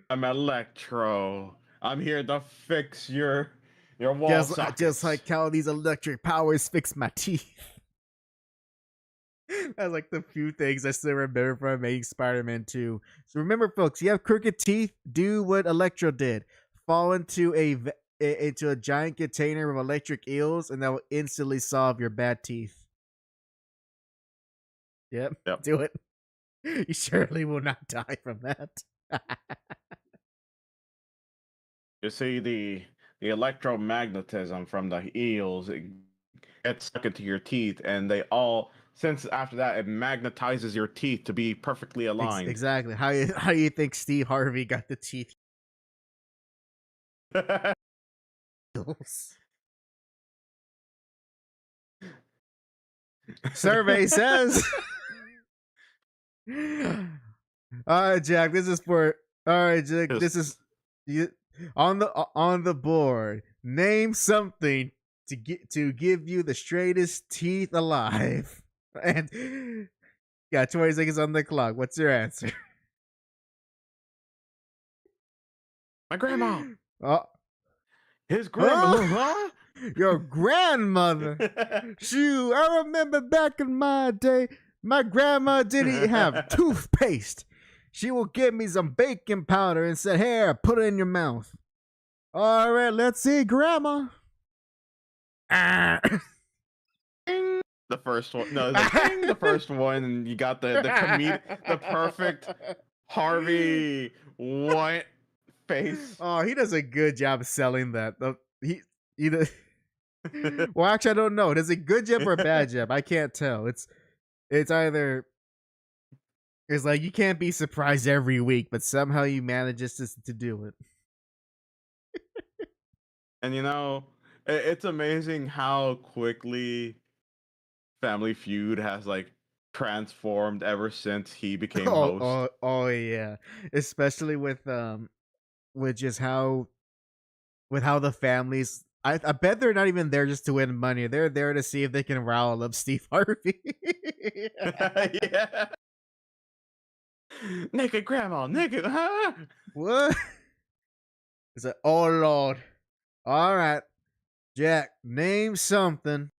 I'm Electro. I'm here to fix your wall sockets. Just like how these electric powers fix my teeth. That's like the few things I still remember from making Spider-Man 2. So remember, folks, you have crooked teeth, do what Electro did. Fall into a giant container with electric eels, and that will instantly solve your bad teeth. Yep. Do it. You surely will not die from that. You see the electromagnetism from the eels, it gets stuck into your teeth, and they all, since after that it magnetizes your teeth to be perfectly aligned. Exactly. How do you think Steve Harvey got the teeth? Survey says. All right, Jack. This is for. All right, Jack. This is you on the board. Name something to give you the straightest teeth alive. And 20 seconds on the clock. What's your answer? My grandma. His grandma. Huh? Your grandmother. Shoot, I remember back in my day, my grandma didn't have toothpaste. She will give me some baking powder and said, "Here, put it in your mouth." All right, let's see, Grandma. The first one. No, it's like ding, the first one, and you got the the perfect Harvey White face. Oh, he does a good job selling that. He does. Well, actually, I don't know. Does it good job or a bad job? I can't tell. It's either. It's like you can't be surprised every week, but somehow he manages to do it. And it's amazing how quickly Family Feud has like transformed ever since he became host. Oh yeah, especially with just how the families. I bet they're not even there just to win money. They're there to see if they can rile up Steve Harvey. Yeah. Naked grandma, naked, huh? What? It's like, oh Lord. All right, Jack, name something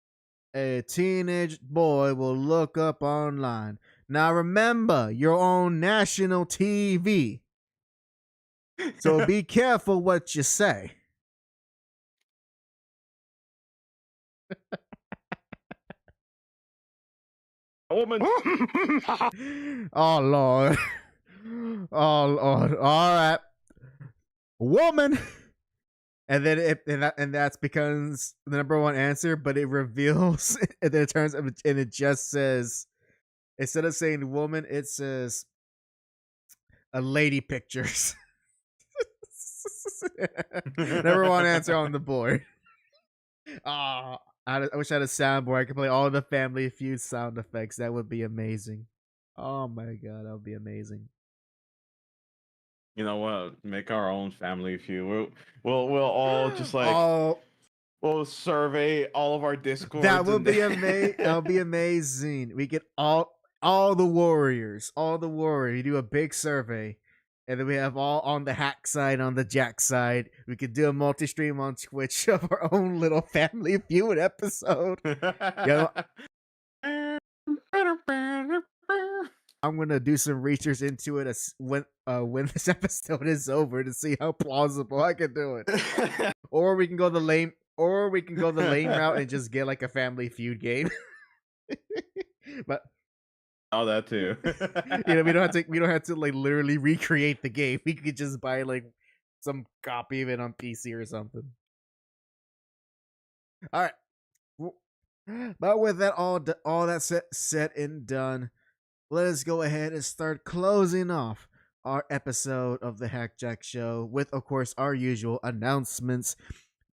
a teenage boy will look up online. Now remember, you're on national TV. So be careful what you say. A woman. Oh Lord. Oh Lord. All right. Woman. And then that's becomes the number one answer, but it reveals and then it turns and it just says, instead of saying woman, it says a lady pictures. Number one answer on the board. I wish I had a soundboard. I could play all the Family Feud sound effects. That would be amazing. Oh my god, that would be amazing. You know what? Make our own Family Feud. We'll all just like we'll survey all of our Discords. That would be amazing. That would be amazing. We get all the warriors, You do a big survey. And then we have all on the HAC side, on the JAC side. We could do a multi-stream on Twitch of our own little Family Feud episode. I'm gonna do some research into it when this episode is over to see how plausible I can do it. Or we can go the lame route and just get like a Family Feud game. But that too. We don't have to like literally recreate the game. We could just buy like some copy of it on PC or something. All right. But with that all that said and done, let us go ahead and start closing off our episode of the JAC Show with, of course, our usual announcements.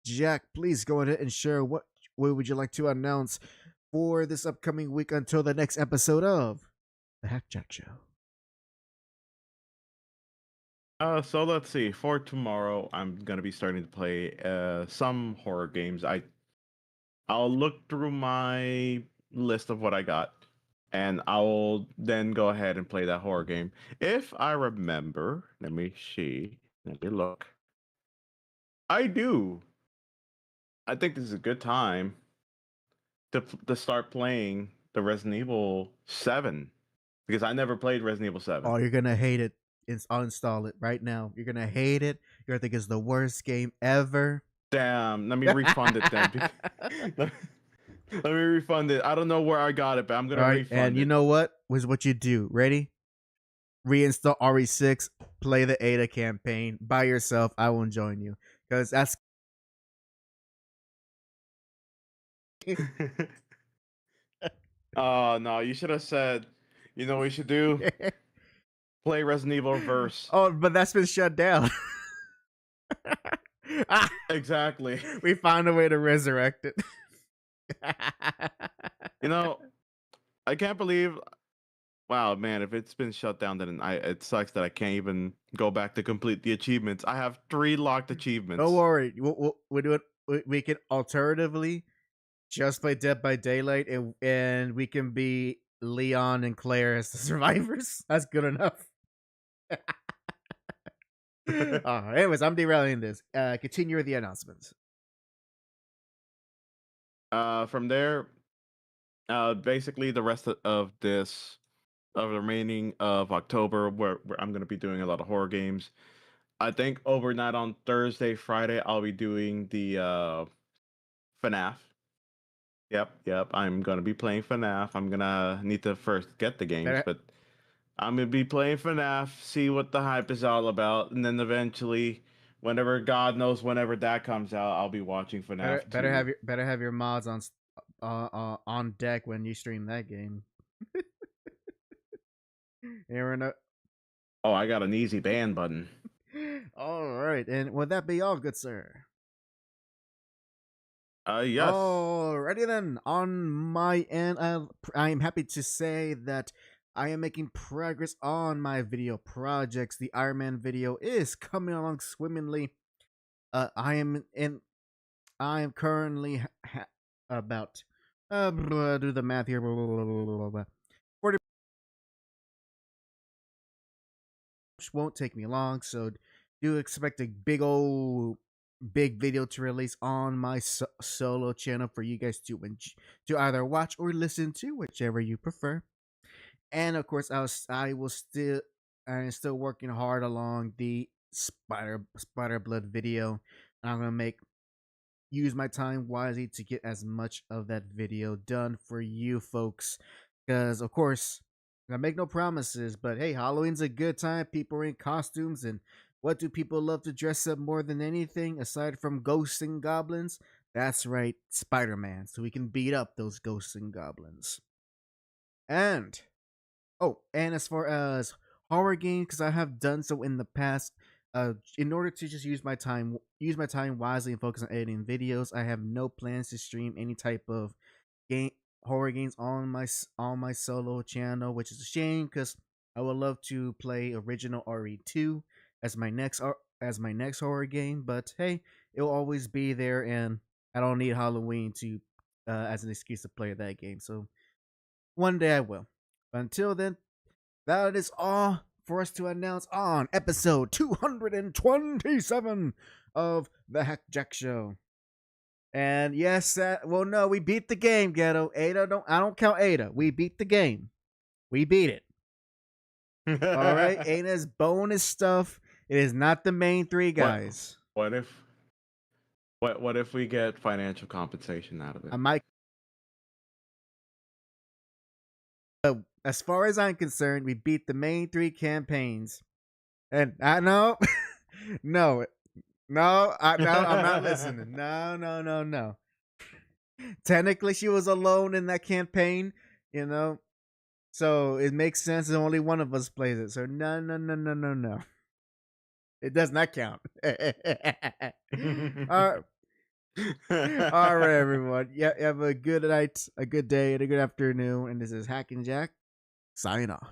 Jack, please go ahead and share what would you like to announce for this upcoming week until the next episode of the JAC Show. So let's see. For tomorrow, I'm gonna be starting to play some horror games. I'll look through my list of what I got, and I'll then go ahead and play that horror game. If I remember, let me see. Let me look. I do. I think this is a good time to start playing the Resident Evil 7 because I never played Resident Evil 7. Oh, you're gonna hate it. Uninstall it right now. You're gonna hate it. You're gonna think it's the worst game ever. Damn, let me refund it then. Let me refund it. I don't know where I got it, but I'm gonna refund it. And you know what? Was what you do. Ready? Reinstall RE6, play the Ada campaign by yourself. I won't join you. Because that's Oh no, you should have said, you know what we should do? Play Resident Evil Verse. Oh, but that's been shut down. Exactly. We found a way to resurrect it. I can't believe. Wow, man! If it's been shut down, then it sucks that I can't even go back to complete the achievements. I have 3 locked achievements. Don't worry, we'll do it. We can alternatively just play Dead by Daylight, and we can be Leon and Claire as the survivors. That's good enough. Anyways, I'm derailing this. Continue with the announcements. From there, basically the rest of the remaining of October, where I'm going to be doing a lot of horror games. I think overnight on Thursday, Friday, I'll be doing the FNAF. Yep. I'm gonna be playing FNAF. I'm gonna need to first get the games, but I'm gonna be playing FNAF, see what the hype is all about, and then eventually, whenever God knows whenever that comes out, I'll be watching FNAF better have your mods on deck when you stream that game. Aaron, oh, I got an easy ban button. All right, and would that be all, good sir? Yes. Alrighty then. On my end, I am happy to say that I am making progress on my video projects. The Iron Man video is coming along swimmingly. I am currently about do the math here. 40 won't take me long, so do expect a big video to release on my solo channel for you guys to either watch or listen to, whichever you prefer. And of course, I'm still working hard along the spider blood video. I'm gonna use my time wisely to get as much of that video done for you folks, because of course I make no promises, but hey, Halloween's a good time. People are in costumes, and what do people love to dress up more than anything aside from ghosts and goblins? That's right, Spider-Man, so we can beat up those ghosts and goblins. And and as far as horror games, because I have done so in the past, in order to just use my time wisely and focus on editing videos, I have no plans to stream any type of horror games on my solo channel, which is a shame because I would love to play original RE2 as my next horror game. But hey, it will always be there, and I don't need Halloween to as an excuse to play that game. So one day I will. But until then, that is all for us to announce on episode 227 of the JAC Show. And yes, well, no, we beat the game, Ghetto. I don't count Ada. We beat the game. We beat it. All right, Ada's bonus stuff. It is not the main three, guys. What if we get financial compensation out of it? I might. As far as I'm concerned, we beat the main three campaigns, and I know, no, I'm not listening. No. Technically, she was alone in that campaign, so it makes sense that only one of us plays it. So no. It does not count. All right, everyone. Yeah, have a good night, a good day, and a good afternoon. And this is HAC and JAC. Sign off.